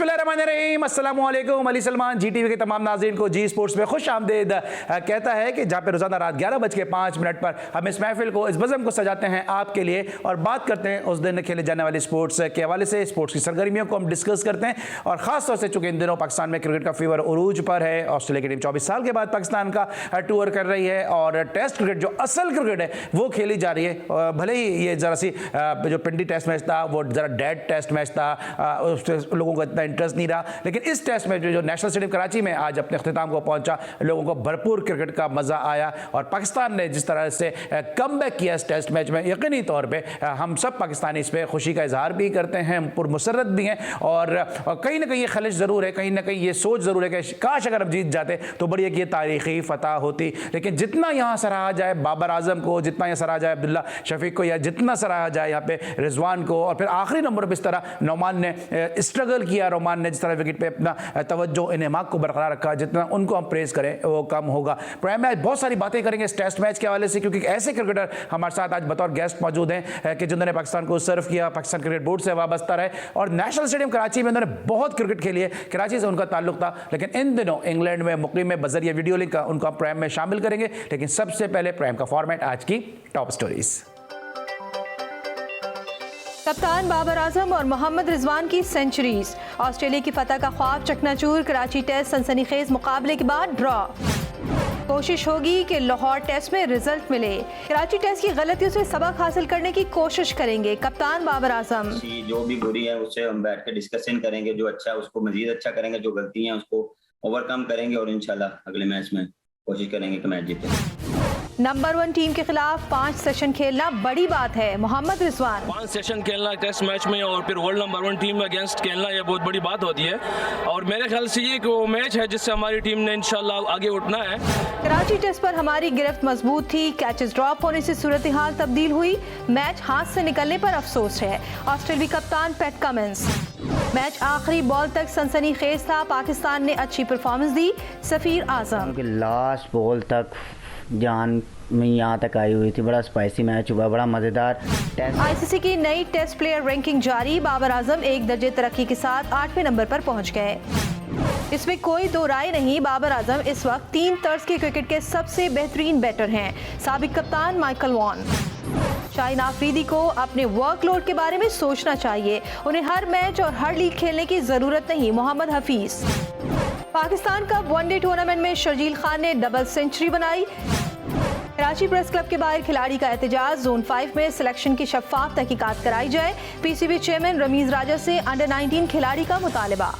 बिस्मिल्लाहिर्रहमानिर्रहीम, अस्सलाम वालेकुम। अली सलमान जी टीवी के तमाम नाज़रीन को जी स्पोर्ट्स में खुश आमदेद कहता है कि जहाँ पे रोज़ाना रात 11:05 पर हम इस महफिल को, इस बज़म को सजाते हैं आपके लिए और बात करते हैं उस दिन खेले जाने वाले स्पोर्ट्स के हवाले से, स्पोर्ट्स की सरगर्मियों को हम डिस्कस करते हैं। और ख़ास तौर से चूँकि इन दिनों पाकिस्तान में क्रिकेट का फीवर उरूज पर है, ऑस्ट्रेलिया की टीम 24 साल के बाद पाकिस्तान का टूर कर रही है और टेस्ट क्रिकेट जो असल क्रिकेट है वो खेली जा रही है। भले ही ये ज़रा सी जो पिंडी टेस्ट मैच था वो ज़रा डेड टेस्ट मैच था, लोगों को इतना इंटरेस्ट नहीं रहा, लेकिन इस टेस्ट में जो नेशनल स्टेडियम कराची में आज अपने अख्तिताम को पहुंचा, लोगों को भरपूर क्रिकेट का मजा आया और पाकिस्तान ने जिस तरह से कमबैक किया इस टेस्ट मैच में, यकीनी तौर पे हम सब पाकिस्तानी इस पर खुशी का इजहार भी करते हैं, पुरमुसरत भी हैं और कहीं ना कहीं ये खलिश ज़रूर है, कहीं ना कहीं ये सोच ज़रूर है कि काश अगर हम जीत जाते तो बड़ी एक ये तारीखी फतह होती। लेकिन जितना यहाँ सराहा जाए बाबर आजम को, जितना यहाँ सराहा जाए अब्दुल्ला शफीक को, या जितना सराहा जाए यहाँ पे रिजवान को, और फिर आखिरी नंबर पर इस तरह नौमान ने स्ट्रगल किया, रोमान ने जिस तरह विकेट पे अपना तवज्जो इन्हेमाक को बरकरार रखा, जितना उनको हम प्रेज करें वो कम होगा। प्राइम में बहुत सारी बातें करेंगे इस टेस्ट मैच के हवाले से, क्योंकि ऐसे क्रिकेटर हमारे साथ आज बतौर गेस्ट मौजूद हैं कि जिन्होंने पाकिस्तान को सर्व किया, पाकिस्तान क्रिकेट बोर्ड से वाबस्ता रहे और नेशनल स्टेडियम कराची में उन्होंने बहुत क्रिकेट खेली है, कराची से उनका ताल्लुक था, लेकिन इन दिनों इंग्लैंड में मुकीम में बजरिया वीडियो लिंक का उनका प्राइम में शामिल करेंगे। लेकिन सबसे पहले प्राइम का फॉर्मेट, आज की टॉप स्टोरीज। कप्तान बाबर आजम और मोहम्मद रिजवान की सेंचुरीज, ऑस्ट्रेलिया की फतह का ख्वाब चकनाचूर, कराची टेस्ट सनसनीखेज मुकाबले के बाद ड्रॉ। कोशिश होगी कि लाहौर टेस्ट में रिजल्ट मिले, कराची टेस्ट की गलतियों से सबक हासिल करने की कोशिश करेंगे कप्तान बाबर आजम। जो भी बुरी है उससे हम बैठ कर डिस्कशन करेंगे, जो अच्छा है उसको मजीद अच्छा करेंगे, जो गलतियां हैं उसको ओवरकम करेंगे और इंशाल्लाह अगले मैच में कोशिश करेंगे कि मैच जीते। नंबर 1 टीम के खिलाफ 5 सेशन खेलना बड़ी बात है, मोहम्मद रिजवान। 5 सेशन खेलना टेस्ट मैच में और फिर वर्ल्ड नंबर 1 टीम अगेंस्ट खेलना ये बहुत बड़ी बात होती है और मेरे ख्याल से ये वो मैच है जिससे हमारी टीम ने इंशाल्लाह आगे उठना है। कराची टेस्ट पर हमारी गिरफ्त मजबूत थी, कैचेस ड्रॉप होने से सूरत हाल तब्दील हुई, मैच हाथ से निकलने पर अफसोस है। ऑस्ट्रेलियाई कप्तान पैट कमिंस, मैच आखिरी बॉल तक सनसनीखेज था, पाकिस्तान ने अच्छी परफॉर्मेंस दी। सफीर आजम, लास्ट बॉल तक जान में यहाँ तक आई हुई थी, बड़ा स्पाइसी मैच हुआ, बड़ा मज़ेदार टेस्ट। आईसीसी की नई टेस्ट प्लेयर रैंकिंग जारी, बाबर आजम 1 दर्जे तरक्की के साथ 8वें नंबर पर पहुंच गए। इसमें कोई दो राय नहीं, बाबर आजम इस वक्त 3 तर्ज के क्रिकेट के सबसे बेहतरीन बैटर हैं। साबिक कप्तान माइकल वॉन, शाहीन आफरीदी को अपने वर्कलोड के बारे में सोचना चाहिए, उन्हें हर मैच और हर लीग खेलने की जरूरत नहीं। Mohammad Hafeez, Pakistan cup one day tournament में शर्जील खान ने डबल सेंचुरी बनाई। कराची प्रेस क्लब के बाहर खिलाड़ी का एहतजाज, जोन 5 में सिलेक्शन की शफाफ तहकीकात कराई जाए, पीसीबी चेयरमैन रमीज राजा से अंडर 19 खिलाड़ी का मुतालबा।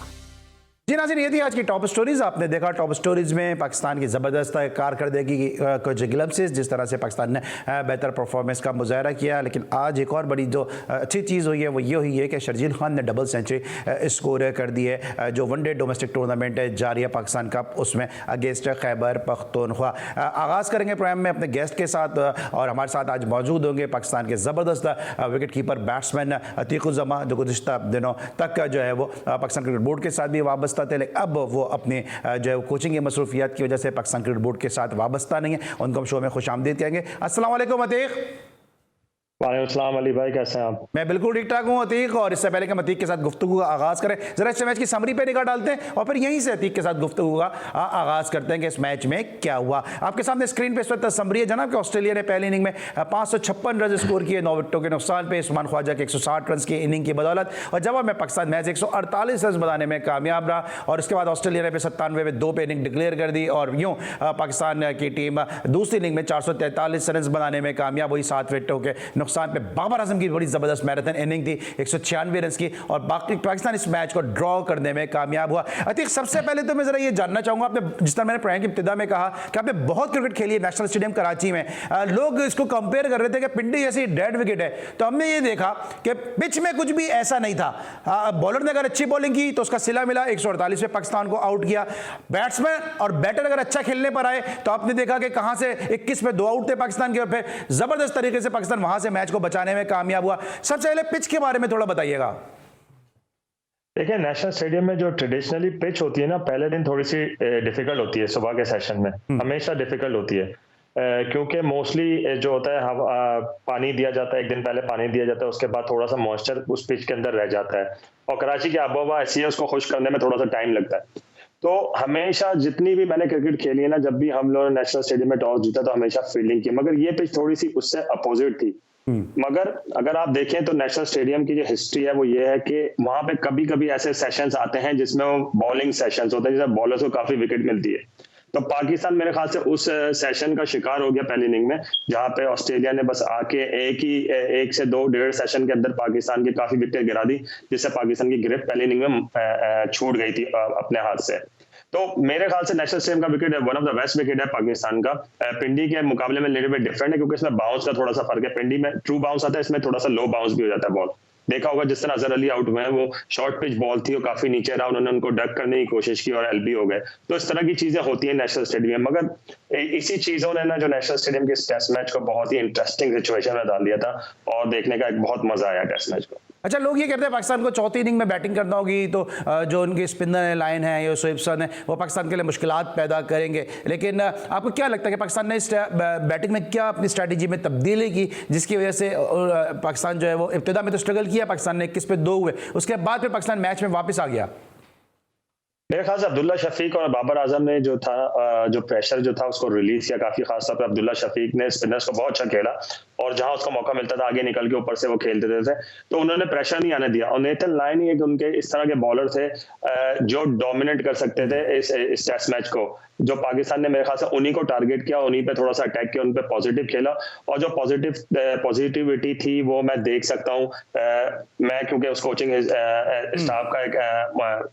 जी नाज़रीन, ये थी आज की टॉप स्टोरीज। आपने देखा टॉप स्टोरीज में पाकिस्तान की ज़बरदस्त कारकर्दगी की कुछ ग्लम्सेस, जिस तरह से पाकिस्तान ने बेहतर परफॉर्मेंस का मुजाहरा किया। लेकिन आज एक और बड़ी जो अच्छी चीज़ हुई है वो ये हुई है कि शर्जील खान ने डबल सेंचुरी स्कोर कर दी है। जो वनडे डोमेस्टिक टूर्नामेंट है जारी है पाकिस्तान कप, उसमें अगेंस्ट खैबर पख्तूनख्वा। आगाज़ करेंगे प्रोग्राम में अपने गेस्ट के साथ और हमारे साथ आज मौजूद होंगे पाकिस्तान के ज़बरदस्त विकेट कीपर बैट्समैन अतीकुज़्ज़मा, जो गुज़िश्ता दिनों तक जो है वो पाकिस्तान क्रिकेट बोर्ड के साथ भी वाबस्ता थे, लेकिन अब वो अपने जो है कोचिंग की मसरूफियात की वजह से पाकिस्तान क्रिकेट बोर्ड के साथ वाबस्ता नहीं है। उनको हम शो में खुश आमदीद कहेंगे। अस्सलाम वालेकुम अतीक। वालेकुम अली भाई, कैसे हैं आप? मैं बिल्कुल ठीक ठाक हूँ अतीक, और इससे पहले कि हम अतीक के साथ गुफ्तगू का आगाज़ करें, ज़रा इस मैच की समरी पे निगाह डालते हैं और फिर यहीं से अतीक के साथ गुफ्तगू का आगाज़ करते हैं कि इस मैच में क्या हुआ। आपके सामने स्क्रीन पे इस वक्त समरी है जनाब कि ऑस्ट्रेलिया ने पहली इनिंग में 556 रन स्कोर किए 9 विकेटों के नुकसान पे, उस्मान ख्वाजा के 160 रन की इनिंग की बदौलत, और जवाब में पाकिस्तान मैच 148 रन बनाने में कामयाब रहा। और उसके बाद ऑस्ट्रेलिया ने 97 में 2 पे इनिंग डिक्लेयर कर दी और यूँ पाकिस्तान की टीम दूसरी इनिंग में 443 रन बनाने में कामयाब हुई 7 विकेटों के नुकसान पे। बाबर आजम की बड़ी जबरदस्त मैराथन इनिंग थी 196 रन की, और बाकी पाकिस्तान इस मैच को ड्रॉ करने में कामयाब हुआ। अतीक, सबसे पहले तो मैं जरा ये जानना चाहूंगा, आपने जिस तरह मैंने प्रोग्राम की इब्तिदा में कहा कि आपने बहुत क्रिकेट खेली है नेशनल स्टेडियम कराची में, लोग इसको कंपेयर कर रहे थे कि पिंडी जैसी डेड विकेट है, तो हमने ये देखा कि पिच में कुछ भी ऐसा नहीं था। बॉलर ने अगर अच्छी बॉलिंग की तो उसका सिला मिला, 148 पे पाकिस्तान को आउट किया। बैट्समैन और बैटर अगर अच्छा खेलने पर आए तो आपने देखा कि कहां से 21 पे 2 आउट थे पाकिस्तान के, और फिर जबरदस्त तरीके से पाकिस्तान वहां से मैच को बचाने में कामयाब हुआ। सबसे पहले पिच के बारे में थोड़ा बताइएगा। देखिए, नेशनल स्टेडियम में जो ट्रेडिशनली पिच होती है ना, पहले दिन थोड़ी सी डिफिकल्ट होती है, सुबह के सेशन में हमेशा डिफिकल्ट होती है। क्योंकि मोस्टली जो होता है पानी दिया जाता है, एक दिन पहले पानी दिया जाता है, उसके बाद थोड़ा सा मॉइस्चर उस पिच के अंदर रह जाता है, और कराची की आबोहवा ऐसी है, उसको खुश करने में थोड़ा सा टाइम लगता है। तो हमेशा जितनी भी मैंने क्रिकेट खेली है ना, जब भी हम लोगों ने नेशनल स्टेडियम में टॉस जीता तो हमेशा फील्डिंग की, मगर ये पिच थोड़ी सी उससे अपोजिट थी। मगर अगर आप देखें तो नेशनल स्टेडियम की जो हिस्ट्री है वो ये है कि वहां पे कभी कभी ऐसे सेशंस आते हैं जिसमें वो बॉलिंग सेशंस होते हैं, जिसमें बॉलर्स को काफी विकेट मिलती है। तो पाकिस्तान मेरे ख्याल से उस सेशन का शिकार हो गया पहली इनिंग में, जहां पे ऑस्ट्रेलिया ने बस आके एक से दो डेढ़ सेशन के अंदर पाकिस्तान की काफी विकेट गिरा दी, जिससे पाकिस्तान की ग्रिप पहली इनिंग में छूट गई थी अपने हाथ से। तो मेरे ख्याल से नेशनल स्टेडियम का wicket one of the best wicket है पाकिस्तान का। पिंडी के मुकाबले में लिटिल बिट डिफरेंट है, क्योंकि इसमें बाउंस का थोड़ा सा फर्क है। पिंडी में ट्रू बाउंस आता है, इसमें थोड़ा सा लो बाउंस भी हो जाता है बॉल। देखा होगा जिस तरह अजहर अली आउट हुए हैं, वो शॉर्ट पिच बॉल थी और काफी नीचे रहा, उन्होंने उनको डक करने की कोशिश की और एलबी हो गए। तो इस तरह की चीजें होती हैं नेशनल स्टेडियम में, मगर इसी चीजों ने ना जो नेशनल स्टेडियम के टेस्ट मैच को बहुत ही इंटरेस्टिंग सिचुएशन में डाल दिया था, और देखने का एक बहुत मजा आया टेस्ट मैच को। अच्छा, लोग ये कहते हैं पाकिस्तान को चौथी इनिंग में बैटिंग करना होगी तो जो उनके स्पिनर लाइन है या शोएब है वो पाकिस्तान के लिए मुश्किलात पैदा करेंगे, लेकिन आपको क्या लगता है कि पाकिस्तान ने इस बैटिंग में क्या अपनी स्ट्रैटेजी में तब्दीली की जिसकी वजह से पाकिस्तान जो है वो इब्तिदा में तो स्ट्रगल किया, पाकिस्तान ने 21 पे 2 हुए, उसके बाद फिर पाकिस्तान मैच में वापस आ गया? मेरे ख्याल से अब्दुल्ला शफीक और बाबर आजम ने जो था जो प्रेशर जो था उसको रिलीज किया काफी, खासतौर पर अब्दुल्ला शफीक ने स्पिनर्स को बहुत अच्छा खेला, और जहां उसको मौका मिलता था आगे निकल के ऊपर से वो खेलते थे, तो उन्होंने प्रेशर नहीं आने दिया। और नेथन लायन ही एक उनके इस तरह के बॉलर थे जो डोमिनेट कर सकते थे इस टेस्ट मैच को, जो पाकिस्तान ने मेरे ख्याल से उन्हीं को टारगेट किया, उन्हीं पे थोड़ा सा अटैक किया, उन पे पॉजिटिव खेला, और जो पॉजिटिविटी थी वो मैं देख सकता हूँ। मैं क्योंकि उस कोचिंग स्टाफ का एक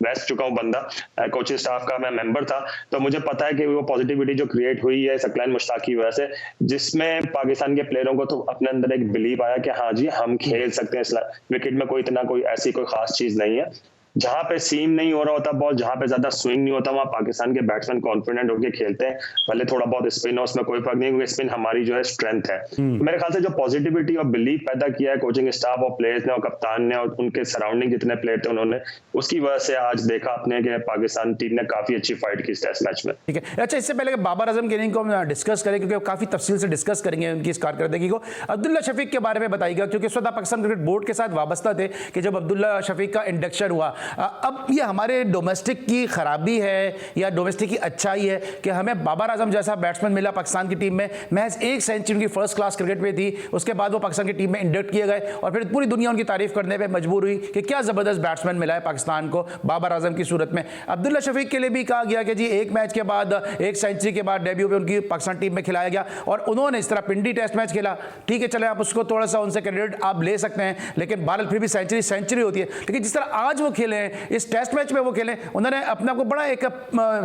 रह चुका हूँ बंदा, कोचिंग स्टाफ का मैं मेंबर था, तो मुझे पता है कि वो पॉजिटिविटी जो क्रिएट हुई है सकलैन मुश्ताक की वजह से, जिसमें पाकिस्तान के प्लेयरों को तो अपने अंदर एक बिलीव आया कि हाँ जी हम खेल सकते हैं इस विकेट में, कोई ऐसी कोई खास चीज नहीं है। जहां पे सीम नहीं हो रहा होता बॉल, जहां पे ज्यादा स्विंग नहीं होता, वहां पाकिस्तान के बैट्समैन कॉन्फिडेंट होकर खेलते हैं, भले थोड़ा बहुत स्पिन हो, उसमें कोई फर्क नहीं, क्योंकि स्पिन हमारी जो है स्ट्रेंथ है। मेरे ख्याल से जो पॉजिटिविटी और बिलीव पैदा किया है कोचिंग स्टाफ और प्लेयर्स ने और कप्तान ने और उनके सराउंडिंग जितने प्लेयर थे उन्होंने, उसकी वजह से आज देखा आपने कि पाकिस्तान टीम ने काफी अच्छी फाइट की इस टेस्ट मैच में। ठीक है, अच्छा, इससे पहले बाबर आजम की इनिंग को हम डिस्कस करें, क्योंकि काफी तफसील से डिस्कस करेंगे उनकी इस कारकर्दगी को, अब्दुल्ला शफीक के बारे में बताइएगा, क्योंकि इस वक्त पाकिस्तान क्रिकेट बोर्ड के साथ वाबस्ता थे कि जब अब्दुल्ला शफीक का इंडक्शन हुआ, अब ये हमारे डोमेस्टिक की खराबी है या डोमेस्टिक की अच्छाई है कि हमें बाबर आजम जैसा बैट्समैन मिला पाकिस्तान की टीम में, महज एक सेंचुरी की फर्स्ट क्लास क्रिकेट में थी, उसके बाद वो पाकिस्तान की टीम में इंडक्ट किए गए और फिर पूरी दुनिया उनकी तारीफ करने पे मजबूर हुई कि क्या जबरदस्त बैट्समैन मिला है पाकिस्तान को बाबर आजम की सूरत में। अब्दुल्ला शफीक के लिए भी कहा गया कि जी एक मैच के बाद, एक सेंचुरी के बाद डेब्यू पे उनकी पाकिस्तान टीम में खिलाया गया और उन्होंने इस तरह पिंडी टेस्ट मैच खेला। ठीक है, चले आप उसको थोड़ा सा उनसे क्रेडिट आप ले सकते हैं, लेकिन बहरहाल फिर भी सेंचुरी होती है। लेकिन जिस तरह आज वो खेले हैं, इस टेस्ट मैच में वो खेले, उन्होंने अपने आप को बड़ा एक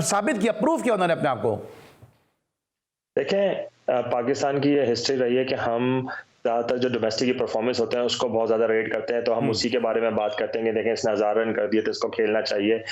साबित किया, प्रूफ किया उन्होंने अपने आप को। देखें, पाकिस्तान की ये हिस्ट्री रही है कि हम ज़्यादातर जो डोमेस्टिक की परफॉर्मेंस होते हैं उसको बहुत ज़्यादा रेट करते हैं, तो हम उसी के बारे में बात करते हैं कि देखें इसने 1000 रन कर दिए तो इसको खेलना चाहिए।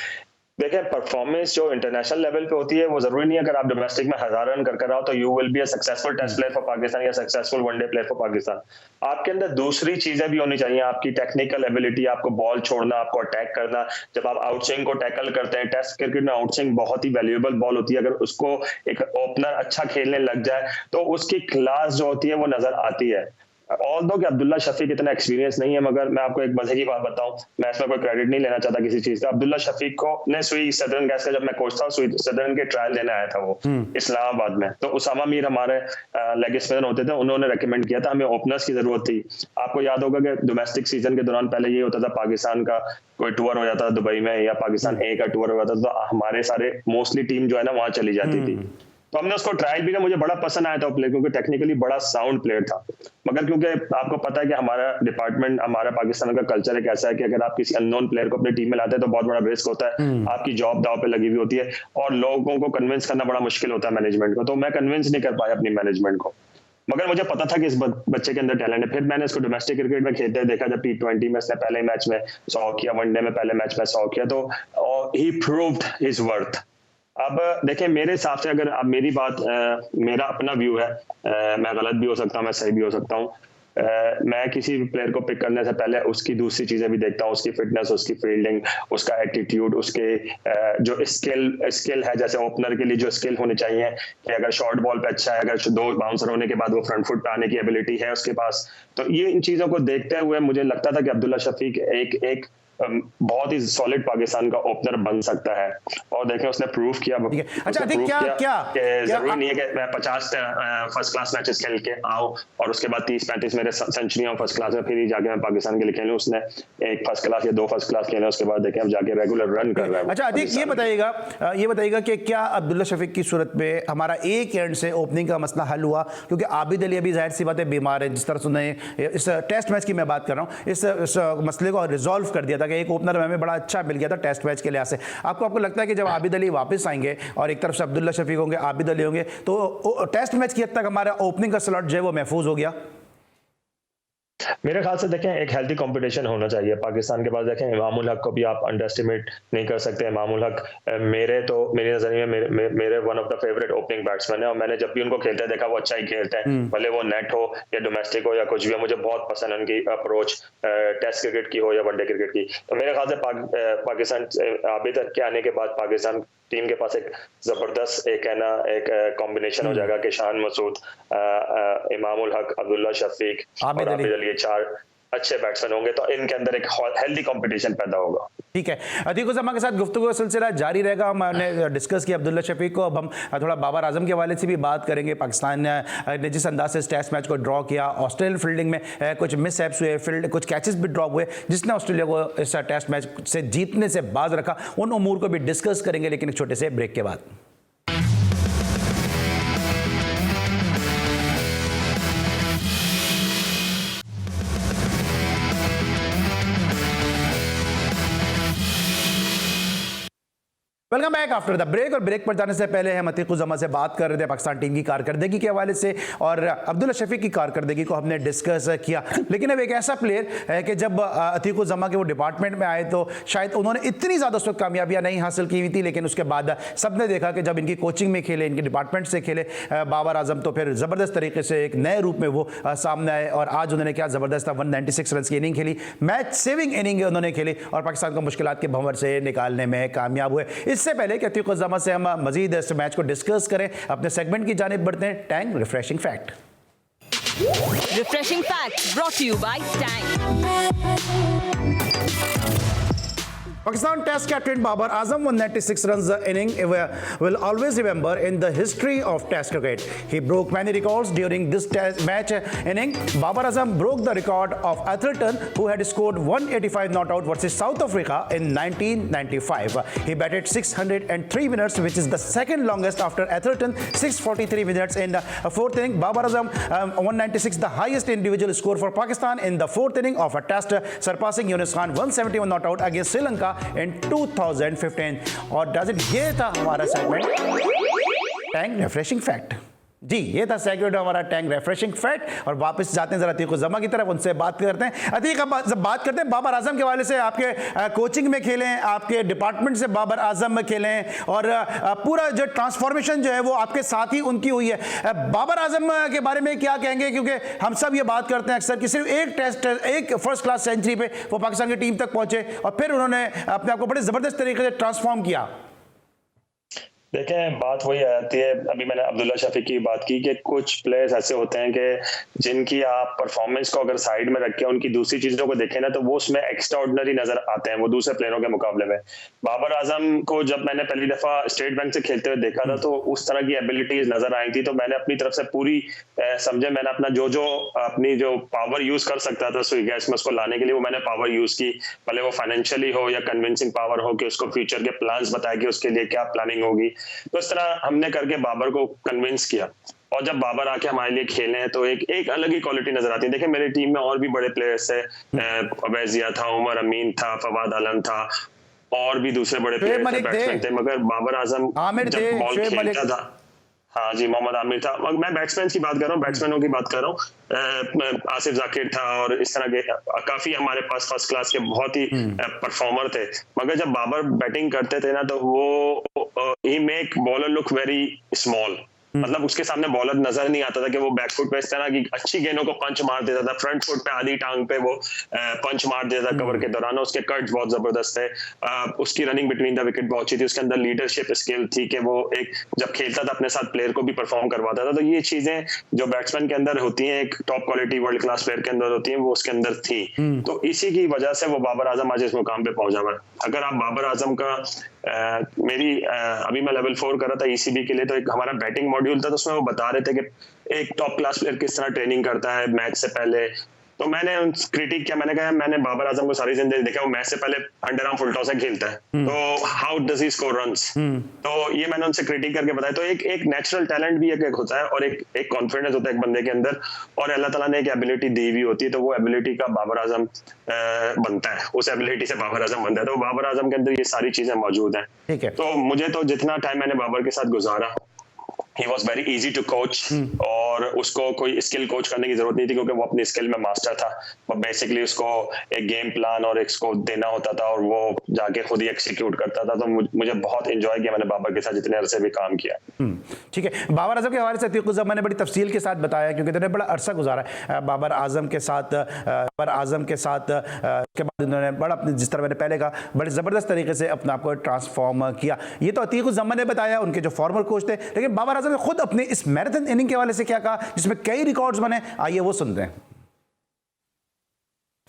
देखें, परफॉर्मेंस जो इंटरनेशनल लेवल पे होती है वो जरूरी नहीं है अगर आप डोमेस्टिक में 1000 रन कर आओ तो you will be a successful test player for Pakistan या successful one day player for Pakistan. आपके अंदर दूसरी चीजें भी होनी चाहिए, आपकी टेक्निकल एबिलिटी, आपको बॉल छोड़ना, आपको अटैक करना। जब आप आउटस्विंग को टैकल करते हैं, टेस्ट क्रिकेट में आउटस्विंग बहुत ही वैल्यूएबल बॉल होती है, अगर उसको एक ओपनर अच्छा खेलने लग जाए तो उसकी क्लास जो होती है वो नजर आती है। ऑल्दो कि अब्दुल्ला शफीक इतना एक्सपीरियंस नहीं है, मगर मैं आपको एक मजे की बात बताऊं, मैं इसमें कोई क्रेडिट नहीं लेना चाहता किसी चीज का। अब्दुल्ला शफीक को ने सुई सदर्न गैस का जब मैं कोच था, सुई सदर्न के ट्रायल देने आया था वो इस्लामाबाद में, तो उसामा मीर हमारे लेग स्पिनर होते थे, उन्होंने रेकमेंड किया था, हमें ओपनर्स की जरूरत थी। आपको याद होगा कि डोमेस्टिक सीजन के दौरान पहले ये होता था पाकिस्तान का कोई टूर हो जाता था दुबई में या पाकिस्तान ए का टूर हो जाता था, तो हमारे सारे मोस्टली टीम जो है ना वहां चली जाती थी। तो हमने उसको ट्रायल भी किया, मुझे बड़ा पसंद आया था प्लेयर, क्योंकि टेक्निकली बड़ा साउंड प्लेयर था। मगर क्योंकि आपको पता है कि हमारा डिपार्टमेंट, हमारा पाकिस्तान का कल्चर एक ऐसा है कि अगर आप किसी अननोन प्लेयर को अपनी टीम में लाते हैं तो बहुत बड़ा रिस्क होता है, आपकी जॉब दाव पे लगी हुई होती है और लोगों को कन्विंस करना बड़ा मुश्किल होता है मैनेजमेंट को। तो मैं कन्विंस नहीं कर पाया अपनी मैनेजमेंट को, मगर मुझे पता था कि इस बच्चे के अंदर टैलेंट है। फिर मैंने इसको डोमेस्टिक क्रिकेट में खेलते देखा, जब T20 में इसने पहले मैच में 100 किया, वनडे में पहले मैच में 100 किया, तो ही प्रूव्ड हिज वर्थ। अब देखें, मेरे हिसाब से अगर अब मेरी बात, मेरा अपना व्यू है, मैं गलत भी हो सकता हूँ, मैं सही भी हो सकता हूँ, मैं किसी भी प्लेयर को पिक करने से पहले उसकी दूसरी चीजें भी देखता हूँ, उसकी फिटनेस, उसकी फील्डिंग, उसका एटीट्यूड, उसके जो स्किल है, जैसे ओपनर के लिए जो स्किल होनी चाहिए कि अगर शॉर्ट बॉल पे अच्छा है, अगर 2 बाउंसर होने के बाद वो फ्रंट फुट पे आने की एबिलिटी है उसके पास, तो ये इन चीजों को देखते हुए मुझे लगता था कि अब्दुल्ला शफीक एक बहुत ही सॉलिड पाकिस्तान का ओपनर बन सकता है, और देखें उसने प्रूव किया। अच्छा, जरूरी नहीं है कि मैं 50 फर्स्ट क्लास मैचेस खेल के आऊं और उसके बाद 30-35 मेरे सेंचुरी फर्स्ट क्लास में, फिर ही जाके मैं पाकिस्तान के लिए खेलूं। उसने एक फर्स्ट क्लास या 2 फर्स्ट क्लास खेले, उसके बाद देखें अब जाके रेगुलर रन कर रहा है। अच्छा अतीक, ये बताइएगा कि क्या अब्दुल्ला शफीक की सूरत में हमारा एक एंड से ओपनिंग का मसला हल हुआ? क्योंकि आबिद अली अभी जाहिर सी बात है बीमार है, जिस तरह से उन्होंने इस टेस्ट मैच की मैं बात कर रहा हूँ, इस मसले को रिजॉल्व कर दिया था कि एक ओपनर हमें बड़ा अच्छा मिल गया था टेस्ट मैच के लिहाज से। आपको लगता है कि जब आबिद अली वापस आएंगे और एक तरफ से अब्दुल्ला शफीक होंगे, आबिद अली होंगे, तो टेस्ट मैच की हद तक हमारा ओपनिंग का स्लॉट जो है वो महफूज हो गया? मेरे ख्याल से देखें एक हेल्दी कंपटीशन होना चाहिए पाकिस्तान के पास। देखें इमामुल हक को भी आप अंडर एस्टिमेट नहीं कर सकते। इमामुल हक मेरी नजरिए में मेरे one of the favourite opening batsman है, और मैंने जब भी उनको खेलते देखा वो अच्छा ही खेलते हैं, भले वो नेट हो या डोमेस्टिक हो या कुछ भी हो। मुझे बहुत पसंद है उनकी अप्रोच, टेस्ट क्रिकेट की हो या वनडे क्रिकेट की। तो मेरे ख्याल से पाकिस्तान आबिद के आने के बाद पाकिस्तान टीम के पास एक जबरदस्त एक कॉम्बिनेशन हो जाएगा कि शान मसूद, इमामुल हक, अब्दुल्ला शफीक और आबिद अली 4 अच्छे बैट्समैन होंगे, तो इनके अंदर एक हेल्दी कंपटीशन पैदा होगा। ठीक है, अतीक उज़्ज़मा के साथ गुफ्तगू का सिलसिला जारी रहेगा। हमने डिस्कस किया अब्दुल्ला शफीक को, अब हम थोड़ा बाबर आजम के हवाले से भी बात करेंगे। पाकिस्तान ने जिस अंदाज से इस टेस्ट मैच को ड्रॉ किया, ऑस्ट्रेलियन फील्डिंग में कुछ मिसहैप्स हुए, कुछ कैचेस भी ड्रॉप हुए, जिसने ऑस्ट्रेलिया को इस टेस्ट मैच से जीतने से बाज रखा, उन उमूर को भी डिस्कस करेंगे, लेकिन एक छोटे से ब्रेक के बाद। Welcome back after the break. और ब्रेक पर जाने से पहले हम अतीक उज़्ज़मा से बात कर रहे थे पाकिस्तान टीम की कारकर्दगी के हवाले से, और अब्दुल्ला शफीक की कारकर्दगी को हमने डिस्कस किया। लेकिन अब एक ऐसा प्लेयर है कि जब अतीक उज़्ज़मा के वो डिपार्टमेंट में आए तो शायद उन्होंने इतनी ज़्यादा उस वक्त कामयाबियाँ नहीं हासिल की हुई थी, लेकिन उसके बाद सब ने देखा कि जब इनकी कोचिंग में खेले, इनके डिपार्टमेंट से खेले बाबर आजम, तो फिर ज़बरदस्त तरीके से एक नए रूप में वो सामने आए। और आज उन्होंने क्या ज़बरदस्त 196 रन की इनिंग खेली, मैच सेविंग इनिंग उन्होंने खेली और पाकिस्तान को मुश्किलात के भंवर से निकालने में कामयाब हुए। इससे पहले कि अतीक उज़्ज़मा से हम मजीद इस मैच को डिस्कस करें, अपने सेगमेंट की जानिब बढ़ते हैं। Tang refreshing fact. Refreshing facts brought to you by Tang. Pakistan Test captain Babar Azam 196 runs inning will always remember in the history of Test cricket. He broke many records during this Test match inning. Babar Azam broke the record of Atherton, who had scored 185 not out versus South Africa in 1995. He batted 603 minutes, which is the second longest after Atherton 643 minutes in the 4th inning. Babar Azam 196, the highest individual score for Pakistan in the 4th inning of a Test, surpassing Yunus Khan 171 not out against Sri Lanka in 2015. और dozen ये था हमारा segment Tang refreshing fact. जी, ये था segment हमारा Tang refreshing fact. और वापस जाते हैं जरा अतीक उज़्ज़मा की तरफ, उनसे बात करते हैं। अतीक, अब बात करते हैं बाबर आजम के हवाले से। आपके कोचिंग में खेले, आपके डिपार्टमेंट से बाबर आजम में खेले, और पूरा जो ट्रांसफॉर्मेशन जो है वो आपके साथ ही उनकी हुई है। बाबर आजम के बारे में क्या कहेंगे, क्योंकि हम सब ये बात करते हैं अक्सर कि सिर्फ एक टेस्ट, एक फर्स्ट क्लास सेंचुरी पे वो पाकिस्तान की टीम तक पहुंचे और फिर उन्होंने अपने आप को बड़े ज़बरदस्त तरीके से ट्रांसफॉर्म किया। देखें, बात वही आती है, अभी मैंने अब्दुल्ला शफीक की बात की कि कुछ प्लेयर्स ऐसे होते हैं कि जिनकी आप परफॉर्मेंस को अगर साइड में रख के उनकी दूसरी चीजों को देखें ना, तो वो उसमें एक्स्ट्रा ऑर्डिनरी नजर आते हैं वो दूसरे प्लेयरों के मुकाबले में। बाबर आजम को जब मैंने पहली दफा स्टेट बैंक से खेलते हुए देखा था तो उस तरह की एबिलिटीज नजर आई थी, तो मैंने अपनी तरफ से पूरी समझे, मैंने अपना जो अपनी जो पावर यूज कर सकता था स्विगैस में उसको लाने के लिए, वो मैंने पावर यूज की, भले वो फाइनेंशियली हो या कन्विंसिंग पावर हो कि उसको फ्यूचर के प्लान्स बताए कि उसके लिए क्या प्लानिंग होगी। तो इस तरह हमने करके बाबर को कन्विंस किया, और जब बाबर आके हमारे लिए खेले हैं तो एक अलग ही क्वालिटी नजर आती है। देखिए, मेरी टीम में और भी बड़े प्लेयर्स थे, अवैजिया था, उमर अमीन था, फवाद आलम था, और भी दूसरे बड़े बैट्समैन थे, मगर बाबर आजम जब बॉल खेलता था, हाँ जी, मोहम्मद आमिर था, मैं बैट्समैन की बात कर रहा हूँ, बैट्समैनों की बात कर रहा हूँ, आसिफ जाकिर था, और इस तरह के काफी हमारे पास फर्स्ट क्लास के बहुत ही परफॉर्मर थे। मगर जब बाबर बैटिंग करते थे ना, तो वो he make bowler look very small, मतलब उसके सामने बॉलर नजर नहीं आता था कि वो बैकफुट पे इस तरह की अच्छी गेंदों को पंच मार देता था, फ्रंट फुट पे आधी टांग पे वो पंच मार देता था कवर के दौरान। उसके कट्स बहुत जबरदस्त थे, उसकी रनिंग बिटवीन द विकेट बहुत अच्छी थी, उसके अंदर लीडरशिप स्किल थी कि वो एक जब खेलता था अपने साथ प्लेयर को भी परफॉर्म करवाता था। तो ये चीजें जो बैट्समैन के अंदर होती हैं, एक top quality world class player के अंदर होती हैं, वो उसके अंदर थी। तो इसी की वजह से वो बाबर आजम आज इस मुकाम पे पहुंचा हुआ है। अगर आप बाबर आजम का अभी मैं लेवल 4 कर रहा था ECB के लिए, तो एक हमारा बैटिंग मॉड्यूल था, तो उसमें वो बता रहे थे कि एक टॉप क्लास प्लेयर किस तरह ट्रेनिंग करता है मैच से पहले। तो मैंने क्रिटिक किया, मैंने कहा मैंने बाबर आजम को सारी जिंदगी देखा, वो मैच से पहले अंडर आर्म फुल टॉस से खेलता है, तो how does he score runs. तो ये मैंने उनसे क्रिटिक करके बताया। तो एक नेचुरल टैलेंट भी एक होता है और एक कॉन्फिडेंस होता है एक बंदे के अंदर, और अल्लाह ताला ने एक एबिलिटी दी हुई होती है, तो वो एबिलिटी का बाबर आजम बनता है, उस एबिलिटी से बाबर आजम बनता है। तो बाबर आजम के अंदर ये सारी चीजें मौजूद हैं। ठीक है। तो मुझे तो जितना टाइम मैंने बाबर के साथ गुजारा, he was very easy to coach, और उसको कोई स्किल कोच करने की जरूरत नहीं थी क्योंकि वो अपनी स्किल में मास्टर था। बेसिकली उसको एक गेम प्लान और इसको देना होता था और वो जाके खुद ही एक्सिक्यूट करता था। तो मुझे बहुत एंजॉय किया मैंने बाबर के साथ जितने अरसे भी काम किया। ठीक है। बाबर आजम के हवाले से अतीक उज़्ज़मा ने बड़ी तफसील के साथ बताया क्योंकि इन्होंने बड़ा अरसा गुजारा है बाबर आजम के साथ के बाद इन्होंने बड़ा अपने, जिस तरह मैंने पहले कहा, बड़े ज़बरदस्त तरीके से अपने आप को ट्रांसफॉर्म किया। ये तो अतीक उज़्ज़मा ने बताया, उनके जो फॉर्मर कोच थे, लेकिन बाबर आजम ने खुद अपने इस मैराथन इनिंग के हवाले से क्या कहा जिसमें कई रिकॉर्ड्स बने, आइए वो सुनते हैं।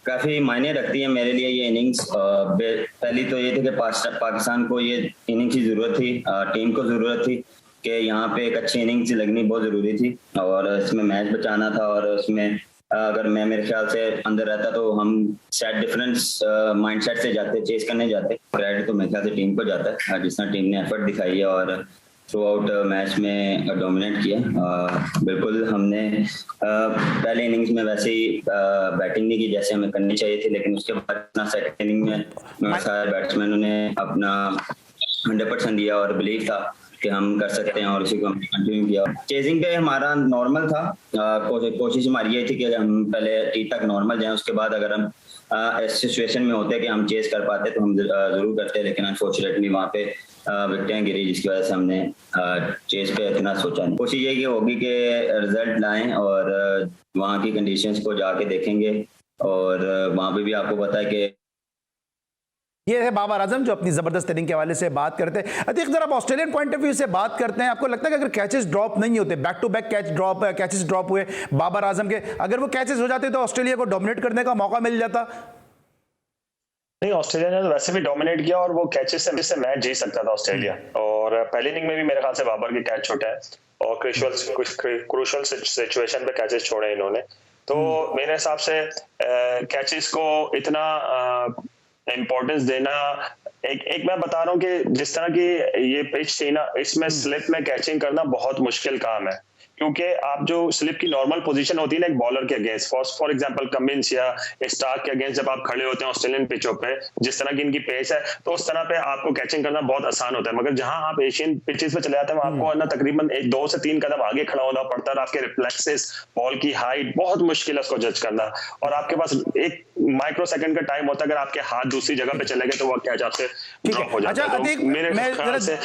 काफी मायने रखती है मेरे लिए ये इनिंग्स। पहली तो ये थी कि पाकिस्तान को ये इनिंग्स की जरूरत थी, टीम को जरूरत थी कि यहाँ पे एक अच्छी इनिंग्स लगनी बहुत जरूरी थी, और इसमें मैच बचाना था। और उसमें अगर मैं मेरे ख्याल से अंदर रहता तो हम सेट डिफरेंस माइंडसेट से जाते, चेस करने जाते। क्रेडिट तो मेरे ख्याल से टीम को जाता है, जिस तरह टीम ने एफर्ट दिखाई है और थ्रू आउट मैच में डोमिनेट किया। बिल्कुल हमने पहले इनिंग्स में वैसे ही बैटिंग नहीं की जैसे हमें करनी चाहिए थी, लेकिन उसके बाद सेकंड इनिंग में सारे बैट्समैनों ने अपना 100% दिया और बिलीव था कि हम कर सकते हैं, और उसी को हमने कंटिन्यू किया। चेजिंग पे हमारा नॉर्मल था, कोशिश हमारी ये थी कि हम पहले टी तक नॉर्मल जाएं, उसके बाद अगर हम इस सिचुएशन में होते कि हम चेस कर पाते तो हम जरूर करते, लेकिन अनफॉर्चुनेटली वहाँ पे विकेटें गिरी जिसकी वजह से हमने चेस पे इतना सोचा नहीं। कोशिश यही होगी कि रिजल्ट लाएं और वहाँ की कंडीशंस को जाके देखेंगे, और वहाँ पे भी आपको पता है कि ये है बाबर आजम जो अपनी जबरदस्त इनिंग के हवाले से बात करते हैं। अतीक जरा ऑस्ट्रेलियन पॉइंट ऑफ व्यू से बात करते हैं, आपको लगता है कि अगर कैचेस ड्रॉप नहीं होते, back to back catches drop हुए बाबर आजम के, अगर वो कैचेस हो जाते तो ऑस्ट्रेलिया को डोमिनेट करने का मौका मिल जाता? नहीं, ऑस्ट्रेलिया ने तो वैसे भी डोमिनेट किया और वो कैचेस से मैच जीत सकता था ऑस्ट्रेलिया। और पहली इनिंग में भी मेरे ख्याल से बाबर के कैच छोटे हैं और क्रूशल सिचुएशन पे कैचेस छोड़े इन्होंने। तो मेरे हिसाब से कैचेस को इतना इंपॉर्टेंस देना, एक मैं बता रहा हूँ कि जिस तरह की ये पिच थी ना, इसमें स्लिप में कैचिंग करना बहुत मुश्किल काम है, क्योंकि आप जो स्लिप की नॉर्मल पोजीशन होती है ना एक बॉलर के अगेंस्ट, फॉर एग्जांपल कमिंस या स्टार्क के अगेंस्ट जब आप खड़े होते हैं ऑस्ट्रेलियन पिचों पे, जिस तरह की इनकी पेस है, तो उस तरह पे आपको कैचिंग करना बहुत आसान होता है। मगर जहां आप एशियन पिचेस पे चले जाते हैं आपको ना तकरीबन 2 से 3 कदम आगे खड़ा होना पड़ता है, आपके रिफ्लेक्सेस, बॉल की हाइट, बहुत मुश्किल है उसको जज करना, और आपके पास एक माइक्रो सेकंड का टाइम होता है। अगर आपके हाथ दूसरी जगह पे चले गए तो वो कैच आपसे ड्रॉप हो जाता है। तो मेरे ख्याल से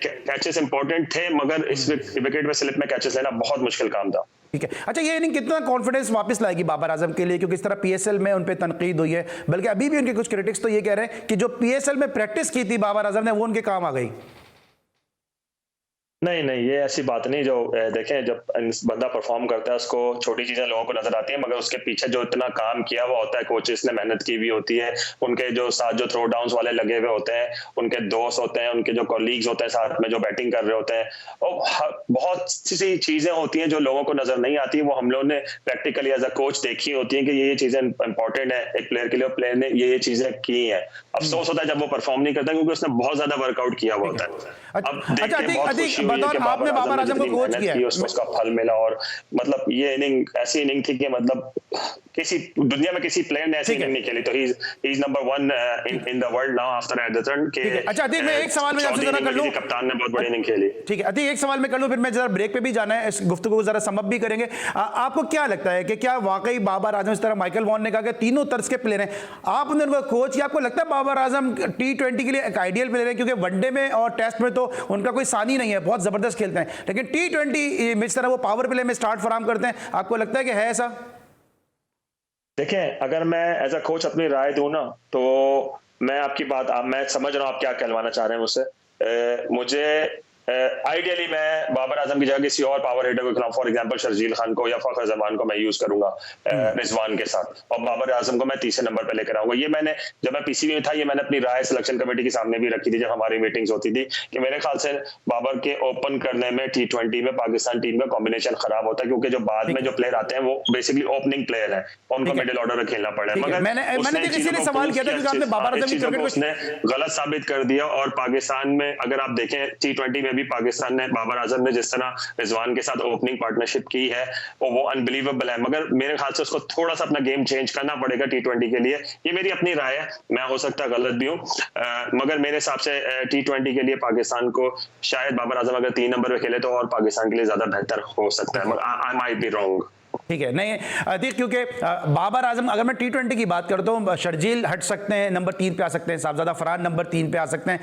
कैचेस इंपॉर्टेंट थे, मगर इस विकेट पे स्लिप में कैचेस लेना बहुत मुश्किल काम था। ठीक है। अच्छा, ये इनिंग कितना कॉन्फिडेंस वापस लाएगी बाबर आजम के लिए, क्योंकि इस तरह पीएसएल में उन पे तनकीद हुई है, बल्कि अभी भी उनके कुछ क्रिटिक्स तो ये कह रहे हैं कि जो पीएसएल में प्रैक्टिस की थी बाबर आजम ने वो उनके काम आ गई। नहीं, ये ऐसी बात नहीं। जो देखें, जब बंदा परफॉर्म करता है उसको छोटी चीजें लोगों को नजर आती हैं, मगर उसके पीछे जो इतना काम किया हुआ होता है, कोचेस ने मेहनत की हुई होती है, उनके जो साथ जो थ्रो डाउन्स वाले लगे हुए होते हैं, उनके दोस्त होते हैं, उनके जो कॉलीग्स होते हैं साथ में जो बैटिंग कर रहे होते हैं, और बहुत सी चीजें होती हैं जो लोगों को नजर नहीं आती, वो हम लोगों ने प्रैक्टिकली एज अ कोच देखी होती है कि ये चीजें इंपॉर्टेंट है एक प्लेयर के लिए, प्लेयर ने ये चीजें की हैं। अफसोस होता है जब वो परफॉर्म नहीं करता, क्योंकि उसने बहुत ज्यादा वर्कआउट किया हुआ होता है। आपने बाबर आजम को कोच किया, उसका फल मिला, और मतलब ये इनिंग ऐसी इनिंग थी कि मतलब किसी दुनिया में किसी प्लेयर ने ऐसी इनिंग नहीं खेली। तो he is number 1 in the world now after Anderson के। अच्छा अतीक, मैं एक सवाल में आपसे जरा कर लूं, कप्तान ने बहुत बड़ी इनिंग खेली। ठीक है अतीक, एक सवाल में कर लूं, फिर मैं जरा ब्रेक पे भी जाना है, इस गुफ्तगू को जरा समअप भी करेंगे। आपको क्या लगता है कि क्या वाकई बाबर आजम, इस तरह माइकल वॉन ने कहा कि तीनों तर्ज के प्लेयर हैं, आपने उनको कोच किया, आपको लगता है बाबर आजम T20 के लिए एक आइडियल प्लेयर है? क्योंकि वनडे में और टेस्ट में तो तो उनका कोई सानी नहीं है, बहुत ज़बरदस्त खेलते हैं, लेकिन T20 में इस तरह वो पावर प्ले में स्टार्ट फराम करते हैं, आपको लगता है कि है ऐसा? देखें, अगर मैं एज अ कोच अपनी राय दूं ना, तो मैं आपकी बात मैं समझ रहा हूँ आप क्या कहलवाना चाह रहे हैं मुझसे। मुझे आइडियली मैं बाबर आजम की जगह किसी और पावर हिटर को खिलाऊं, फॉर एग्जांपल शर्जील खान को या फखर जमान को मैं यूज करूंगा रिजवान के साथ, और बाबर आजम को मैं तीसरे नंबर पे लेकर आऊंगा। ये मैंने जब मैं पीसीबी में था, ये मैंने अपनी राय सिलेक्शन कमेटी के सामने भी रखी थी जब हमारी मीटिंग्स होती थी, कि मेरे ख्याल से बाबर के ओपन करने में T20 में पाकिस्तान टीम का कॉम्बिनेशन खराब होता है, क्योंकि जो बाद में जो प्लेयर आते हैं वो बेसिकली ओपनिंग प्लेयर है, उनको मिडिल ऑर्डर में खेलना पड़ा है। मगर मैंने किसी ने सवाल किया था कि आपने बाबर आजम की क्रिकेट को उसने गलत साबित कर दिया, और पाकिस्तान में अगर आप देखें T20 में भी पाकिस्तान ने बाबर आजम ने जिस तरह रिजवान के साथ ओपनिंग पार्टनरशिप की है वो अनबिलीवेबल है। मगर मेरे ख्याल से उसको थोड़ा सा अपना गेम चेंज करना पड़ेगा T20 के लिए। ये मेरी अपनी राय है, मैं हो सकता है गलत भी हूँ, मगर मेरे हिसाब से T20 के लिए पाकिस्तान को शायद बाबर आजम अगर 3 नंबर पे खेले तो और पाकिस्तान के लिए ज्यादा बेहतर हो सकता है, मगर आई माइट बी रॉन्ग। ठीक है, नहीं देख, क्योंकि बाबर आजम, अगर मैं T20 की बात करता हूँ, शर्जील हट सकते हैं, नंबर 3 पे आ सकते हैं, साहबजादा फरहान नंबर 3 पे आ सकते हैं,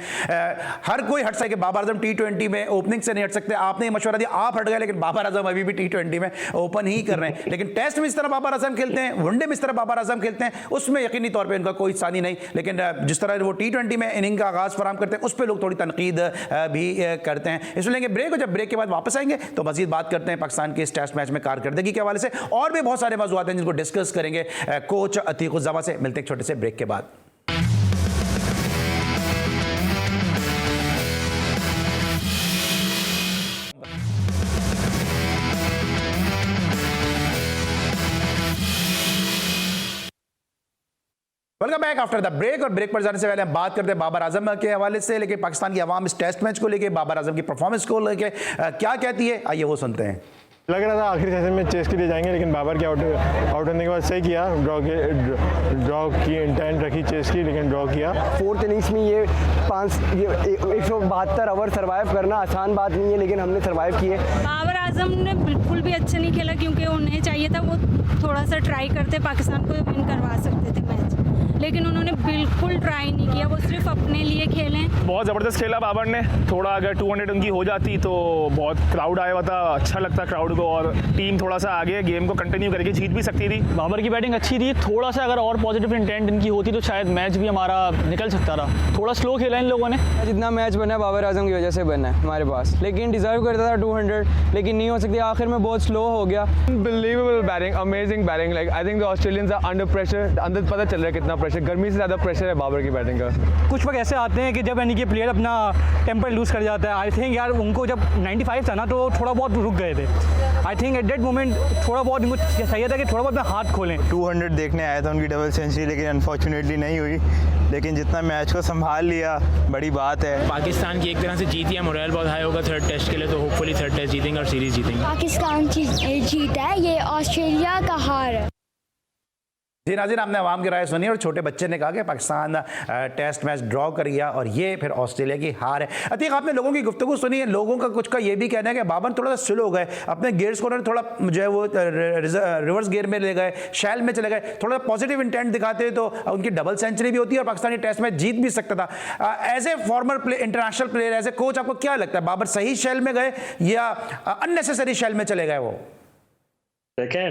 हर कोई हट सके, बाबर आजम T20 में ओपनिंग से नहीं हट सकते। आपने ये मशवरा दिया, आप हट गए, लेकिन बाबर आजम अभी भी T20 में ओपन ही कर रहे हैं। लेकिन टेस्ट में इस तरह बाबर आजम खेलते हैं, वनडे में इस तरह बाबर आजम खेलते हैं, उसमें यकीनी तौर पर उनका कोई सानी नहीं, लेकिन जिस तरह वो T20 में इनिंग का आगाज फराम करते हैं, उस पर लोग थोड़ी तनकीद भी करते हैं। इसलिए लेंगे ब्रेक, और जब ब्रेक के बाद वापस आएंगे तो मजीद बात करते हैं पाकिस्तान के इस टेस्ट मैच में कारकर्दगी के हवाले से, और भी बहुत सारे मौजूद हैं जिनको डिस्कस करेंगे कोच अतीकुज़्ज़मा से। मिलते हैं छोटे से ब्रेक के बाद। Welcome back after the break. और ब्रेक पर जाने से पहले हम बात करते हैं बाबर आजम के हवाले से, लेकिन पाकिस्तान की आवाम इस टेस्ट मैच को लेके, बाबर आजम की परफॉर्मेंस को लेके क्या कहती है, आइए वो सुनते हैं। लग रहा था आखिरी सेशन में चेस के लिए जाएंगे, लेकिन बाबर के आउट होने के बाद सही किया, ड्रॉ की इंटेंट रखी चेस की, लेकिन ड्रॉ किया। 4th इनिंग्स में ये 172 ओवर सर्वाइव करना आसान बात नहीं है, लेकिन हमने सर्वाइव किए। बाबर आजम ने बिल्कुल भी अच्छा नहीं खेला, क्योंकि उन्हें चाहिए था वो थोड़ा सा ट्राई करते, पाकिस्तान को विन करवा सकते थे मैच, लेकिन उन्होंने बिल्कुल ट्राई नहीं किया, वो सिर्फ अपने लिए खेलें। बहुत ज़बरदस्त खेला बाबर ने, थोड़ा अगर 200 उनकी हो जाती तो बहुत क्राउड आया हुआ था, अच्छा लगता क्राउड को, और टीम थोड़ा सा आगे गेम को कंटिन्यू करके जीत भी सकती थी। बाबर की बैटिंग अच्छी थी, थोड़ा सा अगर और पॉजिटिव इंटेंट इनकी होती तो शायद मैच भी हमारा निकल सकता था। थोड़ा स्लो खेला इन लोगों ने। जितना मैच बना है बाबर आजम की वजह से बना है हमारे पास, लेकिन डिजर्व करता था 200, लेकिन नहीं हो सकती, आखिर में बहुत स्लो हो गया। Unbelievable batting, amazing batting, like I think the Australians are under pressure. अंदर पता चल रहा है कितना प्रेशर, गर्मी से ज़्यादा प्रेशर है बाबर की बैटिंग का। कुछ वक्त ऐसे आते हैं कि जब यानी कि प्लेयर अपना टेम्पर लूज़ कर जाता है। आई थिंक यार उनको जब 95 था ना तो थोड़ा बहुत रुक गए थे। I think at that moment थोड़ा बहुत उनको चाहिए था कि थोड़ा बहुत अपना हाथ खोलें। 200 देखने आया था उनकी डबल सेंचुरी, लेकिन अनफॉर्चुनेटली नहीं हुई, लेकिन जितना मैच को संभाल लिया बड़ी बात है। पाकिस्तान की एक तरह से जीती है, मोरल बहुत हाई होगा थर्ड टेस्ट के लिए, तो होपफुली थर्ड टेस्ट जीतेंगे और सीरीज जीतेंगे। पाकिस्तान जीता है, ये ऑस्ट्रेलिया का हार है। जी नाज़रीन, आपने आवाम की राय सुनी, और छोटे बच्चे ने कहा कि पाकिस्तान टेस्ट मैच ड्रॉ कर गया और ये फिर ऑस्ट्रेलिया की हार है। अतीक, आपने लोगों की गुफ्तगू सुनी है, लोगों का कुछ का ये भी कहना है कि बाबर थोड़ा सा स्लो हो गए, अपने गियर्स को उन्होंने थोड़ा जो है वो रिवर्स गियर में ले गए, शैल में चले गए, थोड़ा पॉजिटिव इंटेंट दिखाते तो उनकी डबल सेंचुरी भी होती है और पाकिस्तानी टेस्ट मैच जीत भी सकता था। As a former international player, as a coach, आपको क्या लगता है बाबर सही शैल में गए या अननेसेसरी शैल में चले गए वो? देखें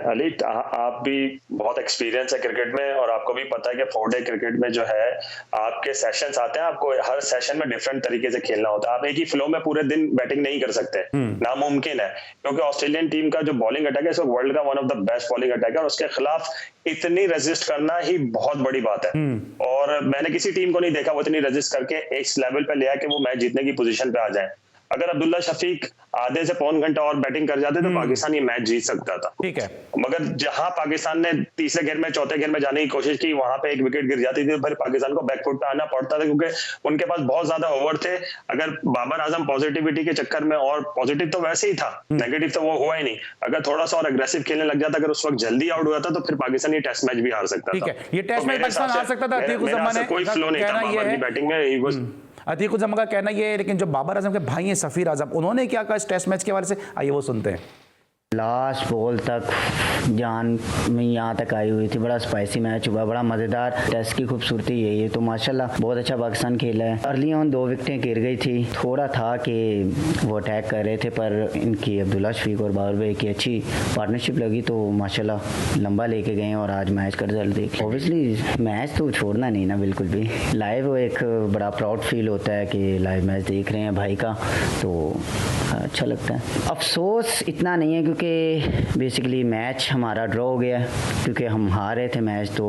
अली, आप भी बहुत एक्सपीरियंस है क्रिकेट में, और आपको भी पता है कि 4-डे क्रिकेट में जो है आपके सेशंस आते हैं, आपको हर सेशन में डिफरेंट तरीके से खेलना होता है। आप एक ही फ्लो में पूरे दिन बैटिंग नहीं कर सकते, नामुमकिन है, क्योंकि ऑस्ट्रेलियन टीम का जो बॉलिंग अटैक है इस वक्त वर्ल्ड का one of the best bowling attack है, और उसके खिलाफ इतनी रेजिस्ट करना ही बहुत बड़ी बात है। और मैंने किसी टीम को नहीं देखा वो इतनी रेजिस्ट करके इस लेवल पे ले आया कि वो मैच जीतने की पोजीशन पे आ जाए। अगर अब्दुल्ला शफीक आधे से पौन घंटा और बैटिंग कर जाते तो पाकिस्तान ये मैच जीत सकता था। ठीक है, मगर जहां पाकिस्तान ने तीसरे घेर में चौथे घेर में जाने की कोशिश की, वहां पे एक विकेट गिर जाती थी, तो फिर पाकिस्तान को बैकफुट पे आना पड़ता था, क्योंकि उनके पास बहुत ज्यादा ओवर थे। अगर बाबर आजम पॉजिटिविटी के चक्कर में, और पॉजिटिव तो वैसे ही था, नेगेटिव तो वो हुआ ही नहीं, अगर थोड़ा सा और अग्रेसिव खेलने लग जाता, अगर उस वक्त जल्दी आउट हुआ था तो फिर पाकिस्तान ये टेस्ट मैच भी हार सकता था। ठीक है, ये टेस्ट मैच पाकिस्तान हार सकता था। कोई फ्लो नहीं था बाबर की बैटिंग में। अतीकुज़्ज़मा का कहना यह है, लेकिन जो बाबर आजम के भाई हैं सफ़ीर आजम, उन्होंने क्या कहा इस टेस्ट मैच के बारे से, आइए वो सुनते हैं। लास्ट बॉल तक जान में यहाँ तक आई हुई थी। बड़ा स्पाइसी मैच हुआ, बड़ा मज़ेदार। टेस्ट की खूबसूरती यही है। तो माशाल्लाह बहुत अच्छा पाकिस्तान खेला है। अर्ली ऑन 2 विकेटें गिर गई थी। थोड़ा था कि वो अटैक कर रहे थे, पर इनकी अब्दुल्ला शफीक और बाबर भाई की अच्छी पार्टनरशिप लगी तो माशाल्लाह लंबा लेके गए और आज मैच का रिजल्ट देख। ऑब्वियसली मैच तो छोड़ना नहीं ना बिल्कुल भी। लाइव एक बड़ा प्राउड फील होता है कि लाइव मैच देख रहे हैं भाई का, तो अच्छा लगता है। अफसोस इतना नहीं है क्योंकि बेसिकली मैच हमारा ड्रॉ हो गया क्योंकि हम हार रहे थे मैच। तो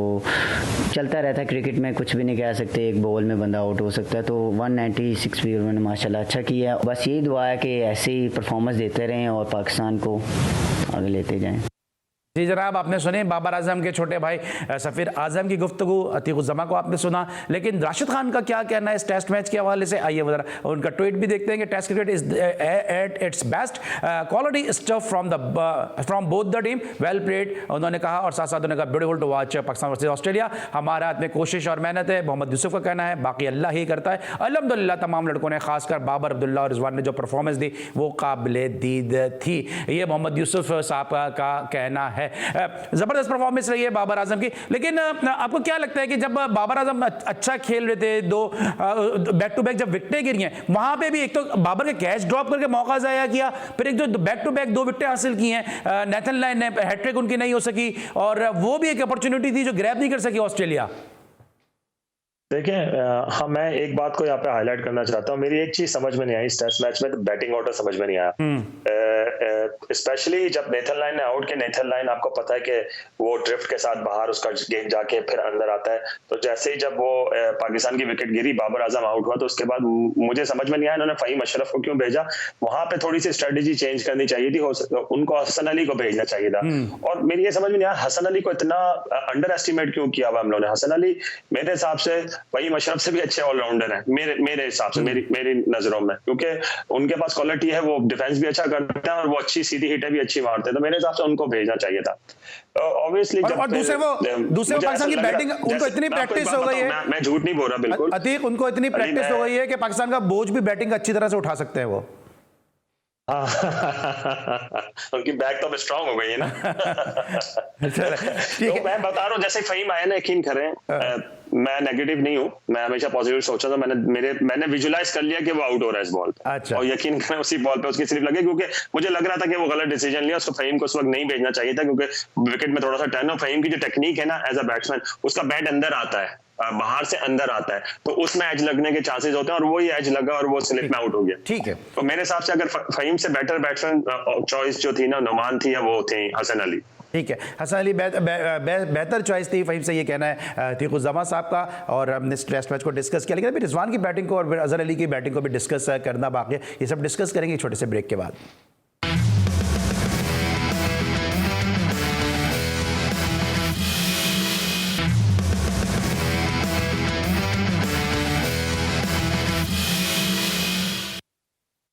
चलता रहता है क्रिकेट में, कुछ भी नहीं कह सकते, एक बॉल में बंदा आउट हो सकता है। तो 196 भी उन्होंने माशाल्लाह अच्छा किया। बस यही दुआ है कि ऐसे ही परफॉर्मेंस देते रहें और पाकिस्तान को आगे लेते जाएं। जी जनाब, आपने सुने बाबर आजम के छोटे भाई सफ़ीर आजम की गुफ्तगू, अतीकुज़्ज़मा को आपने सुना, लेकिन राशिद खान का क्या कहना है इस टेस्ट मैच के हवाले से, आइए वो जरा उनका ट्वीट भी देखते हैं कि test cricket is at its best, quality stuff from both the team, well played उन्होंने कहा। और साथ साथ उन्होंने कहा beautiful to watch Pakistan versus Australia, हमारे हाथ में कोशिश और मेहनत है। मोहम्मद यूसुफ का कहना है बाकी अल्लाह ही करता है। अल्हम्दुलिल्लाह तमाम लड़कों ने, खासकर बाबर, अब्दुल्ला और रिजवान ने जो परफॉर्मेंस दी वो काबिल दीद थी। ये मोहम्मद यूसुफ साहब का कहना है। जबरदस्त परफॉर्मेंस रही है बाबर आजम की। लेकिन आपको क्या लगता है कि जब बाबर आजम अच्छा खेल रहे थे, 2 बैक टू बैक जब विकेटें गिरी हैं, वहां पे भी एक तो बाबर के कैच ड्रॉप करके मौका जाया किया, फिर एक जो बैक टू बैक 2 विकेटें हासिल की हैं, नेथन लाइन ने हैट्रिक उनकी नहीं हो सकी, और वो भी एक अपॉर्चुनिटी थी जो ग्रैब नहीं कर सकी ऑस्ट्रेलिया। देखिए हाँ, मैं एक बात को यहाँ पे हाईलाइट करना चाहता हूँ। मेरी एक चीज समझ में नहीं आई इस टेस्ट मैच में, तो बैटिंग ऑर्डर समझ में नहीं आया। स्पेशली जब नेथन लाइन ने आउट किया, नेथन लाइन आपको पता है कि वो ड्रिफ्ट के साथ बाहर उसका गेंद जाके फिर अंदर आता है। तो जैसे ही जब वो पाकिस्तान की विकेट गिरी, बाबर आजम आउट हुआ, तो उसके बाद मुझे समझ में नहीं आया इन्होंने फ़हीम अशरफ को क्यों भेजा। वहां पे थोड़ी सी स्ट्रेटेजी चेंज करनी चाहिए थी, उनको हसन अली को भेजना चाहिए था। और मेरी ये समझ में नहीं आया हसन अली को इतना अंडर एस्टिमेट क्यों किया हुआ हम लोगों ने। हसन अली मेरे हिसाब से फ़हीम अशरफ से भी अच्छे ऑलराउंडर हैं मेरे हिसाब से, मेरी नजरों में, क्योंकि उनके पास क्वालिटी है, वो डिफेंस भी अच्छा करते हैं और वो अच्छी सीधी हिटें भी अच्छी मारते हैं। तो मेरे हिसाब से उनको भेजना चाहिए था। ऑब्वियसली दूसरे पाकिस्तान की बैटिंग, उनको इतनी प्रैक्टिस हो गई है, मैं झूठ नहीं बोल रहा बिल्कुल, अतीक, उनको इतनी प्रैक्टिस हो गई है कि पाकिस्तान का बोझ भी बैटिंग अच्छी तरह से उठा सकते हैं वो। उनकी बैक तो स्ट्रांग हो गई है ना। तो मैं बता रहा हूँ, जैसे फ़हीम आया ना, यकीन करें मैं नेगेटिव नहीं हूँ, मैं हमेशा पॉजिटिव सोचा था। मैंने विजुलाइज कर लिया कि वो आउट हो रहा है इस बॉल पे। अच्छा। और यकीन करें उसी बॉल पे उसकी स्लिप लगी, क्योंकि मुझे लग रहा था कि वो गलत डिसीजन लिया, उसको फ़हीम को उस वक्त नहीं भेजना चाहिए था, क्योंकि विकेट में थोड़ा सा टर्न हो। फ़हीम की जो टेक्निक है ना एज अ बैट्समैन, उसका बैट अंदर आता है, बाहर से अंदर आता है, तो उसमें एज लगने के चांसेस होते हैं, और वही एज लगा और वो स्लिप में आउट हो गया। ठीक है। तो मेरे हिसाब से अगर फ़हीम से बेटर बैट्समैन चॉइस जो थी ना, नुमान थी, या वो थी हसन अली। ठीक है, हसन अली बेहतर चॉइस थी, फ़हीम से ये कहना है अतीकुज़्ज़मा साहब का। और हमने इस टेस्ट मैच को डिस्कस किया, लेकिन अभी रिजवान की बैटिंग को और अज़हर अली की बैटिंग को भी डिस्कस करना बाकी है। ये सब डिस्कस करेंगे छोटे से ब्रेक के बाद।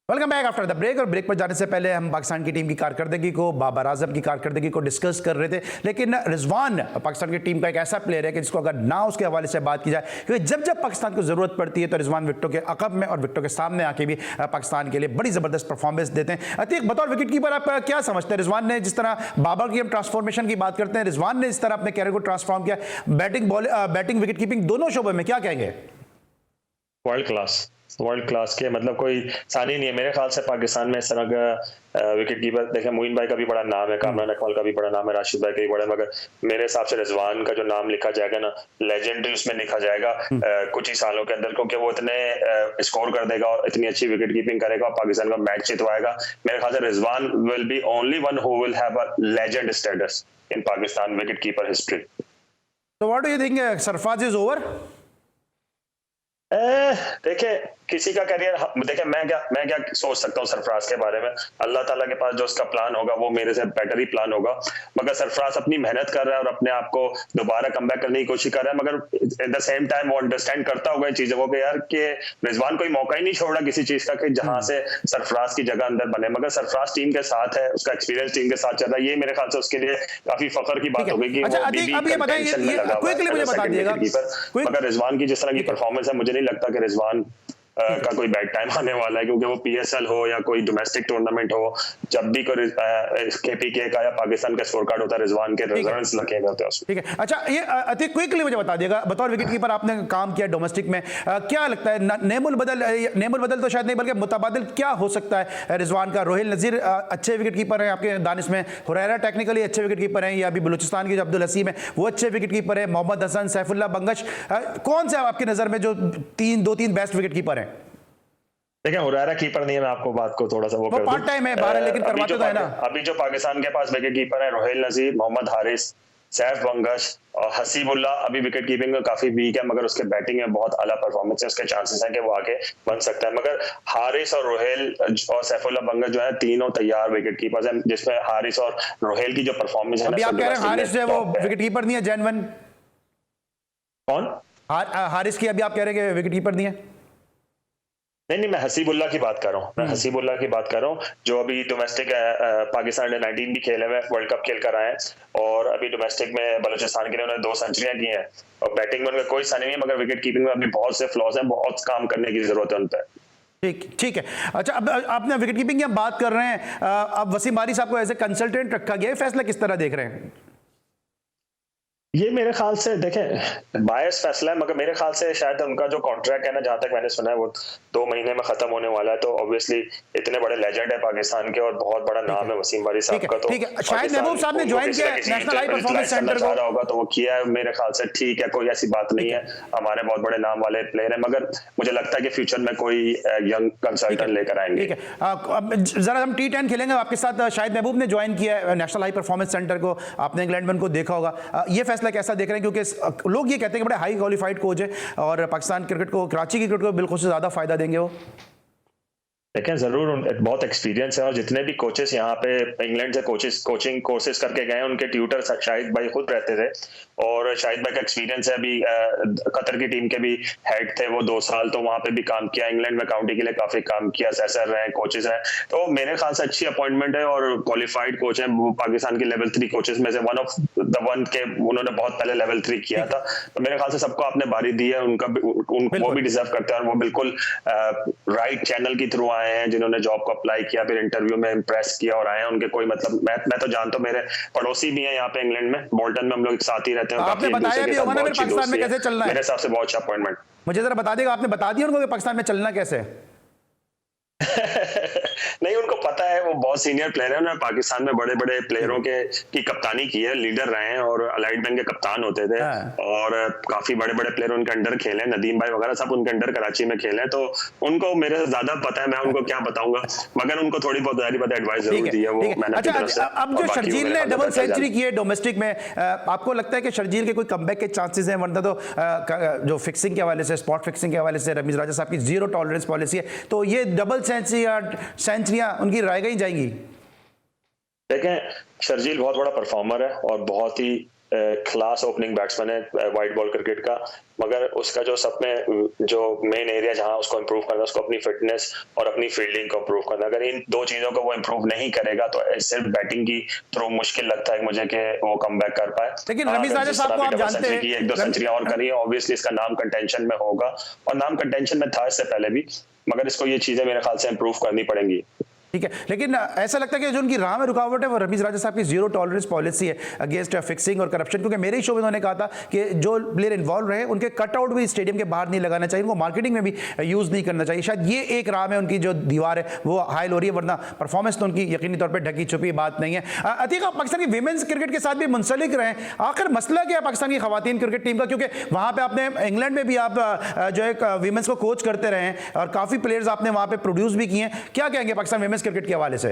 Welcome back after the break. और ब्रेक पर जाने से पहले हम पाकिस्तान की टीम की कारकर्दगी को, बाबर आजम की कारकर्दगी को डिस्कस कर रहे थे। लेकिन रिजवान पाकिस्तान की टीम का एक ऐसा प्लेयर है कि जिसको अगर ना उसके हवाले से बात की जाए, क्योंकि जब जब पाकिस्तान को ज़रूरत पड़ती है तो रिजवान विकेटों के अकब में और विकेटों के सामने आके भी पाकिस्तान के लिए बड़ी ज़बरदस्त परफॉर्मेंस देते हैं। अतीक, बतौर विकेट कीपर आप क्या समझते हैं, रिजवान ने जिस तरह बाबर की हम ट्रांसफॉर्मेशन की बात करते हैं, रिजवान ने इस तरह अपने कैरियर को ट्रांसफॉर्म किया, बैटिंग विकेट कीपिंग दोनों शोबे में, क्या कहेंगे? वर्ल्ड क्लास के, मतलब कोई सानी नहीं है मेरे ख्याल से पाकिस्तान में इस तरह का विकेट कीपर। देखें मोइन भाई का भी बड़ा नाम है, कामरान अकमल का भी बड़ा नाम है, राशिद भाई का भी बड़ा है, मगर मेरे हिसाब से रिजवान का जो नाम लिखा जाएगा ना, लेजेंडरी उसमें लिखा जाएगा कुछ ही सालों के अंदर, क्योंकि वो इतने स्कोर कर देगा और इतनी अच्छी विकेट कीपिंग करेगा और पाकिस्तान का मैच जितवाएगा। मेरे ख्याल से Rizwan will be only one who will have a legend status in Pakistan wicket keeper history. So what do you think? Sarfaraz is over? देखिए किसी का करियर, देखिए मैं क्या सोच सकता हूँ सरफराज के बारे में। अल्लाह ताला के पास जो उसका प्लान होगा वो मेरे से बेटर ही प्लान होगा, मगर सरफराज अपनी मेहनत कर रहा है और अपने आप को दोबारा कमबैक करने की कोशिश कर रहा है, मगर एट द सेम टाइम वो अंडरस्टैंड करता होगा इन चीजों को कि यार कि रिजवान कोई मौका ही नहीं छोड़ा किसी चीज का कि जहां से सरफराज की जगह अंदर बने, मगर सरफराज टीम के साथ है, उसका एक्सपीरियंस टीम के साथ चल रहा है। ये मेरे ख्याल से उसके लिए काफी फख्र की बात होगी कि मगर रिजवान की जिस तरह की परफॉर्मेंस है मुझे नहीं लगता कि रिजवान का कोई बैड टाइम आने वाला है, क्योंकि वो PSL हो या कोई डोमेस्टिक टूर्नामेंट हो, जब भी कोई KPK का या पाकिस्तान का स्कोर कार्ड होता है, रिजवान के रन्स लगे होते हैं उसमें। ठीक है, अच्छा ये अति क्विकली मुझे बता दिएगा, बतौर विकेट कीपर आपने काम किया डोमेस्टिक में, क्या लगता है नेमुल बदल तो शायद नहीं बल्कि मुतबादिल क्या हो सकता है रिजवान का? रोहिल नज़ीर अच्छे विकेट कीपर हैं आपके दानिश में, हुरैरा टेक्निकली अच्छे विकेट कीपर हैं, या अभी बलूचिस्तान के जो अब्दुल हसीम है वो अच्छे विकेट कीपर है, मोहम्मद हसन, सैफुल्लाह बंगश, कौन से आपकी नज़र में जो दो तीन बेस्ट विकेट कीपर हैं? देखिए हुरैरा कीपर नहीं है, मैं आपको बात को थोड़ा सा वो कर दूं, पार्ट टाइम है बाहर, लेकिन करवाते तो है ना। अभी जो पाकिस्तान के पास विकेट कीपर है रोहिल नज़ीर, मोहम्मद हारिस, सैफ बंगश और हसीबुल्लाह, अभी विकेट कीपिंग में काफी वीक है, मगर उसके बैटिंग में बहुत आला परफॉर्मेंस है, उसके चांसेस हैं कि वो आगे बन सकता है। मगर हारिस और रोहिल और सैफुल्लाह बंगश जो है तीनों तैयार विकेट कीपर्स हैं, जिसमें हारिस और रोहिल की जो परफॉर्मेंस है, अभी आप कह रहे हैं हारिस जो है वो विकेट कीपर नहीं है, जेन्युइन कौन हारिस की अभी आप कह रहे हैं कि विकेट कीपर नहीं है? नहीं, मैं हसीबुल्लाह की बात कर रहा हूँ, मैं हसीबुल्लाह की बात कर रहा हूँ, जो अभी डोमेस्टिक पाकिस्तान अंडर 19 भी खेले हुए, वर्ल्ड कप खेल कर आए हैं, और अभी डोमेस्टिक में बलूचिस्तान के लिए उन्होंने 2 सेंचुरियां की हैं, और बैटिंग में उनका कोई सा नहीं है, मगर विकेट कीपिंग में अभी बहुत से फ्लॉज हैं, बहुत काम करने की जरूरत है उन पर। ठीक है। अच्छा, अब आपने विकेट कीपिंग की हम बात कर रहे हैं, अब वसीम बारी साहब को एज ए कंसल्टेंट रखा गया है, फैसला किस तरह देख रहे हैं? ये मेरे ख्याल से देखें बायस फैसला है, मगर मेरे ख्याल से शायद उनका जो कॉन्ट्रैक्ट है ना, जहां तक मैंने सुना है वो 2 महीने में खत्म होने वाला है, तो ऑब्वियसली इतने बड़े लेजेंड है पाकिस्तान के और बहुत बड़ा नाम है वसीम बारी साहब का, तो शाहिद महबूब साहब ने ज्वाइन किया नेशनल हाई परफॉर्मेंस सेंटर को होगा तो वो किया है मेरे ख्याल से, ठीक है, कोई ऐसी बात नहीं है, हमारे बहुत बड़े नाम वाले प्लेयर है, मगर मुझे लगता है कि फ्यूचर में कोई यंग कंसल्टेंट लेकर आएंगे। ठीक है, जरा हम T10 खेलेंगे आपके साथ। शाहिद महबूब ने ज्वाइन किया है नेशनल हाई परफॉर्मेंस सेंटर को, आपने इंग्लैंड में उनको देखा होगा, ये फैसला कैसा देख रहे हैं? क्योंकि लोग ये कहते हैं कि बड़े हाई क्वालिफाइड कोच है और पाकिस्तान क्रिकेट को, कराची क्रिकेट को बिल्कुल से ज्यादा फायदा देंगे वो। देखें जरूर बहुत एक्सपीरियंस है, और जितने भी कोचेस यहाँ पे इंग्लैंड से कोचिंग कोर्सेज करके गए, उनके ट्यूटर शाहिद भाई खुद रहते थे, और शाहिद भाई का एक्सपीरियंस है, अभी कतर की टीम के भी हेड थे वो 2 साल, तो वहां पे भी काम किया, इंग्लैंड में काउंटी के लिए काफी काम किया, सेसर रहे, कोचेस हैं, तो मेरे ख्याल से अच्छी अपॉइंटमेंट है, और क्वालिफाइड कोच है, वो पाकिस्तान के लेवल 3 कोचेस में से वन के उन्होंने बहुत पहले लेवल 3 किया था, तो मेरे ख्याल से सबको आपने बारी दी है, वो भी डिजर्व करते हैं, और वो बिल्कुल राइट चैनल के थ्रू आए हैं, जिन्होंने जॉब को अप्लाई किया, फिर इंटरव्यू में इंप्रेस किया और आए हैं, उनके कोई मतलब मैं तो जानता हूं, मेरे पड़ोसी भी हैं यहाँ पे इंग्लैंड में, बोल्टन में हम लोग एक साथ ही रहते हैं, आपने बताया भी होगा ना फिर पाकिस्तान में कैसे चलना है, मेरे हिसाब से बहुत अच्छा अपॉइंटमेंट। मुझे जरा बता देगा, आपने बता दिया उनको कि पाकिस्तान में चलना कैसे है? नहीं, उनको पता है, वो बहुत सीनियर प्लेयर है, उन्होंने पाकिस्तान में बड़े बड़े प्लेयरों की कप्तानी की है, लीडर रहे हैं, और अलाइड बैंक के कप्तान होते थे, और काफी बड़े बड़े प्लेयर उनके अंडर खेले, नदीम भाई वगैरह सब उनके अंडर कराची में खेले, तो उनको मेरे से ज्यादा पता है, मैं उनको क्या बताऊंगा, मगर उनको थोड़ी बहुत एडवाइस जरूर दी है वो मैंने अपनी तरफ से। अब जो शर्जील ने डबल सेंचुरी की है डोमेस्टिक में, आपको लगता है कि शर्जील के कोई कमबैक के चांसेस हैं? वरना तो जो फिक्सिंग के हवाले से, स्पॉट फिक्सिंग के हवाले से रमीज राजा साहब की 0 टॉलरेंस पॉलिसी है, तो ये डबल सेंचुरियां उनकी रह गई जाएंगी? देखें शर्जील बहुत बड़ा परफॉर्मर है और बहुत ही क्लास ओपनिंग बैट्समैन है वाइट बॉल क्रिकेट का, मगर उसका जो सब में जो मेन एरिया जहां उसको इंप्रूव करना है, उसको अपनी फिटनेस और अपनी फील्डिंग को इंप्रूव करना, अगर इन 2 चीजों को वो इंप्रूव नहीं करेगा तो सिर्फ बैटिंग की थ्रू मुश्किल लगता है मुझे कि वो कमबैक कर पाए। लेकिन रमीज राजा साहब को आप जानते हैं, 1-2 सेंचुरियां और करी है, ऑब्वियसली इसका नाम कंटेंशन में होगा, और नाम कंटेंशन में था इससे पहले भी, मगर इसको ये चीजें मेरे ख्याल से इंप्रूव करनी पड़ेंगी। ठीक है, लेकिन ऐसा लगता है कि जो उनकी राह में रुकावट है वो रमीज राजा साहब की 0 टॉलरेंस पॉलिसी है अगेंस्ट फिक्सिंग और करप्शन, क्योंकि मेरे ही शो में उन्होंने कहा था कि जो प्लेयर इन्वॉल्व रहे उनके कटआउट भी स्टेडियम के बाहर नहीं लगाना चाहिए, उनको मार्केटिंग में भी यूज नहीं करना चाहिए। शायद ये एक राह में उनकी जो दीवार है वो हाइल हो रही है, वरना परफॉर्मेंस तो उनकी यकीनी तौर पर ढकी छुपी बात नहीं है। अतीक, आप पाकिस्तान की वीमेंस क्रिकेट के साथ भी मुंसलिक रहे, आखिर मसला क्या है पाकिस्तान की खवातीन क्रिकेट टीम का? क्योंकि वहां पर आपने इंग्लैंड में भी आप जो है वीमेंस को कोच करते रहे और काफी प्लेयर्स आपने वहां पर प्रोड्यूस भी किए हैं, क्या कहेंगे पाकिस्तान वीमेंस क्रिकेट के हवाले से?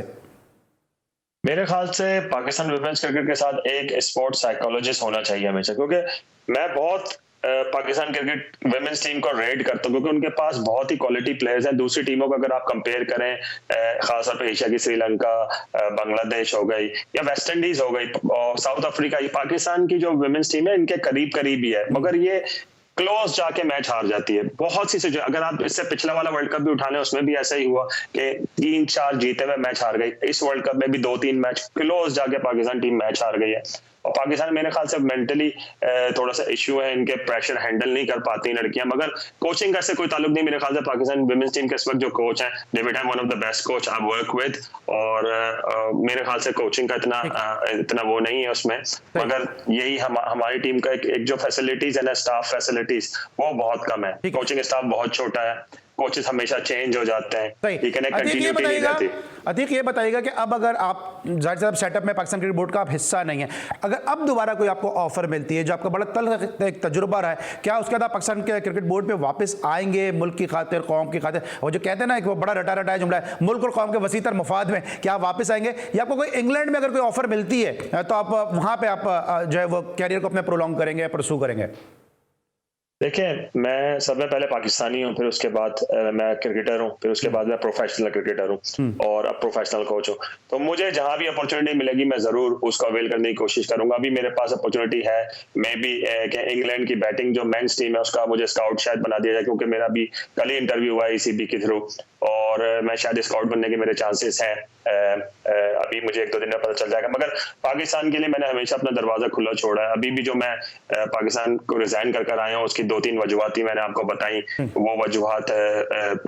मेरे ख्याल से पाकिस्तान वुमेन्स क्रिकेट के साथ एक स्पोर्ट्स साइकोलॉजिस्ट होना चाहिए हमेशा, क्योंकि मैं बहुत पाकिस्तान क्रिकेट वुमेन्स टीम को रेड करता हूँ, क्योंकि उनके पास बहुत ही क्वालिटी प्लेयर्स हैं। दूसरी टीमों को अगर आप कंपेयर करें, खासतौर पे एशिया की श्रीलंका, बांग्लादेश हो गई या वेस्ट इंडीज हो गई और साउथ अफ्रीका, ये पाकिस्तान की जो वुमेन्स टीम है इनके करीब ही है, मगर ये क्लोज जाके मैच हार जाती है। बहुत सी अगर आप इससे पिछला वाला वर्ल्ड कप भी उठा लें, उसमें भी ऐसा ही हुआ कि 3-4 जीते हुए मैच हार गई। इस वर्ल्ड कप में भी 2-3 मैच क्लोज जाके पाकिस्तान टीम मैच हार गई है। और पाकिस्तान मेरे ख्याल से मेंटली थोड़ा सा इशू है, इनके प्रेशर हैंडल नहीं कर पाती लड़कियां, मगर कोचिंग का से कोई ताल्लुक नहीं। मेरे ख्याल से पाकिस्तान वुमेन्स टीम के इस वक्त जो कोच हैं David ham, one of the best coach I work with, और मेरे ख्याल से कोचिंग का इतना वो नहीं है उसमें, मगर यही हमारी टीम का एक जो फैसिलिटीज है ना, स्टाफ फैसिलिटीज वो बहुत कम है, कोचिंग स्टाफ बहुत छोटा है, कोचेस हमेशा चेंज हो जाते हैं, अतीक ये बताइएगा कि अब अगर आप जाहिर साहब सेटअप में पाकिस्तान क्रिकेट बोर्ड का आप हिस्सा नहीं है, अगर अब दोबारा कोई आपको ऑफर मिलती है जो आपका बड़ा तल्ख एक तजुर्बा रहा है, क्या उसके बाद आप पाकिस्तान के क्रिकेट बोर्ड पे वापस आएंगे मुल्क की खातिर, कौम की खातिर? और जो कहते हैं ना एक वो बड़ा रटा रटाया जुमला है, मुल्क और कौम के वसीतर मफाद में, क्या आप वापस आएंगे, या आपको कोई इंग्लैंड में अगर कोई ऑफर मिलती है तो आप वहां पर आप जो है वो कैरियर को अपने प्रोलॉन्ग करेंगे, परसू करेंगे? देखिए, मैं सबसे पहले पाकिस्तानी हूँ, फिर उसके बाद मैं क्रिकेटर हूँ, फिर उसके बाद मैं प्रोफेशनल क्रिकेटर हूँ और अब प्रोफेशनल कोच हूँ। तो मुझे जहाँ भी अपॉर्चुनिटी मिलेगी मैं जरूर उसको अवेल करने की कोशिश करूंगा। अभी मेरे पास अपॉर्चुनिटी है, मे बी इंग्लैंड की बैटिंग जो मेंस टीम है उसका मुझे स्काउट शायद बना दिया जाए, क्योंकि मेरा भी कल ही इंटरव्यू हुआ है ECB के थ्रू, और मैं शायद स्काउट बनने के मेरे चांसेस हैं। अभी मुझे 1-2 दिन में पता चल जाएगा, मगर पाकिस्तान के लिए मैंने हमेशा अपना दरवाजा खुला छोड़ा है। अभी भी जो मैं पाकिस्तान को रिजाइन कर आया हूँ उसकी 2-3 वजूहत मैंने आपको बताई, वो वजूहत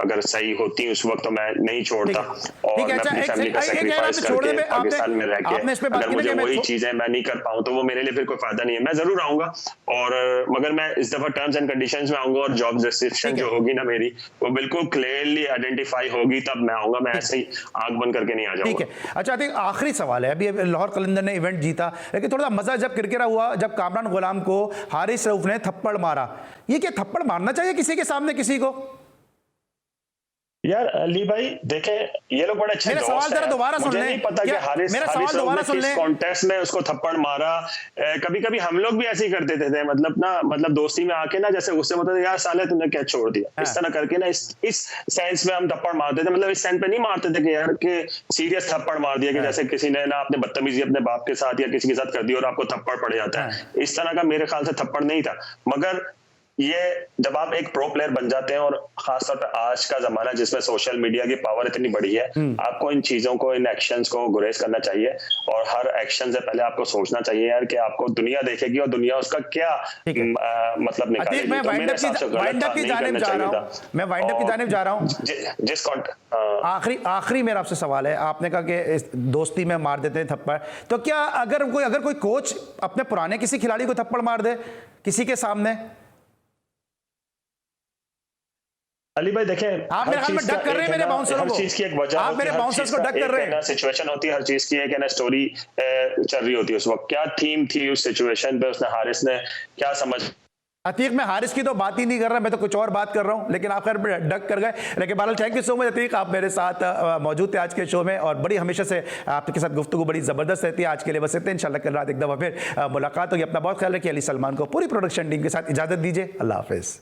अगर सही होती उस वक्त तो मैं नहीं छोड़ता, और मैं अपनी फैमिली का सैक्रिफाइस करके पाकिस्तान में रह के अगर मुझे वही चीजें मैं नहीं कर पाऊँ तो वो मेरे लिए फिर कोई फायदा नहीं है। मैं जरूर आऊंगा, और मगर मैं इस दफा टर्म्स एंड कंडीशंस में आऊंगा, और जॉब रिस्ट्रिक्शन जो होगी ना मेरी वो बिल्कुल क्लियरली आइडेंटिफाई होगी, तब मैं आऊंगा, मैं ऐसे ही आंख बंद करके नहीं आ जाऊंगा। ठीक है, अच्छा आखिरी सवाल है, अभी लाहौर कलंदर ने इवेंट जीता, लेकिन थोड़ा मजा जब किरकिरा हुआ जब कामरान गुलाम को हारिस रऊफ ने थप्पड़ मारा। ये क्या थप्पड़ मारना चाहिए किसी के सामने किसी को? यार अली भाई देखें, ये लोग बड़े अच्छे दोस्त हैं। मेरा सवाल दोबारा सुन लें, नहीं पता कि हारिस किस कॉन्टेस्ट में उसको थप्पड़ मारा। कभी कभी हम लोग भी ऐसे ही करते थे, मतलब दोस्ती में आके ना जैसे गुस्से में होता था, यार साले तूने क्या छोड़ दिया, इस तरह करके ना इस सेंस में हम थप्पड़ मारते थे। मतलब इस सेंस पे नहीं मारते थे कि यार कि सीरियस थप्पड़ मार दिया, कि जैसे किसी ने ना अपने बदतमीजी अपने बाप के साथ या किसी के साथ कर दी और आपको थप्पड़ पड़ जाता है, इस तरह का मेरे ख्याल से थप्पड़ नहीं था। मगर ये जब आप एक प्रो प्लेयर बन जाते हैं, और खासतौर पे आज का जमाना जिसमें सोशल मीडिया की पावर इतनी बड़ी है, आपको इन चीजों को, इन एक्शंस को गुरेज करना चाहिए, और हर एक्शन से पहले आपको सोचना चाहिए यार कि आपको दुनिया देखेगी और दुनिया उसका क्या मतलब निकालेगी। मैं वाइंड अप की जानिब जा रहा हूं। जिस आखिरी मेरा आपसे सवाल है, आपने कहा कि दोस्ती में मार देते हैं थप्पड़, तो क्या अगर कोई कोच अपने पुराने किसी खिलाड़ी को थप्पड़ मार दे किसी के सामने? अली भाई देखें, आप मेरे ख्याल में डक कर रहे हैं मेरे बाउंसरों को, हर चीज की एक वजह, आप मेरे बाउंसर्स को डक कर रहे हैं। सिचुएशन होती है हर चीज की, एक है ना स्टोरी चल रही होती है उस वक्त, क्या थीम थी उस सिचुएशन पे, उसने हारिस ने क्या समझ। अतीक, मैं हारिस की तो बात ही नहीं कर रहा, मैं तो कुछ और बात कर रहा हूं, लेकिन आप खैर डक कर गए। लेकिन बहरहाल thank you so much Atiq, आप मेरे साथ मौजूद थे आज के शो में, और बड़ी हमेशा से आपके साथ गुफ्तगू बड़ी ज़बरदस्त रहती है। आज के लिए बस इतने, इंशाल्लाह कल रात एक दफ़ा फिर मुलाकात होगी। अपना बहुत ख्याल रखिए। अली सलमान को पूरी प्रोडक्शन टीम के साथ इजाज़त दीजिए। अल्लाह हाफिज़।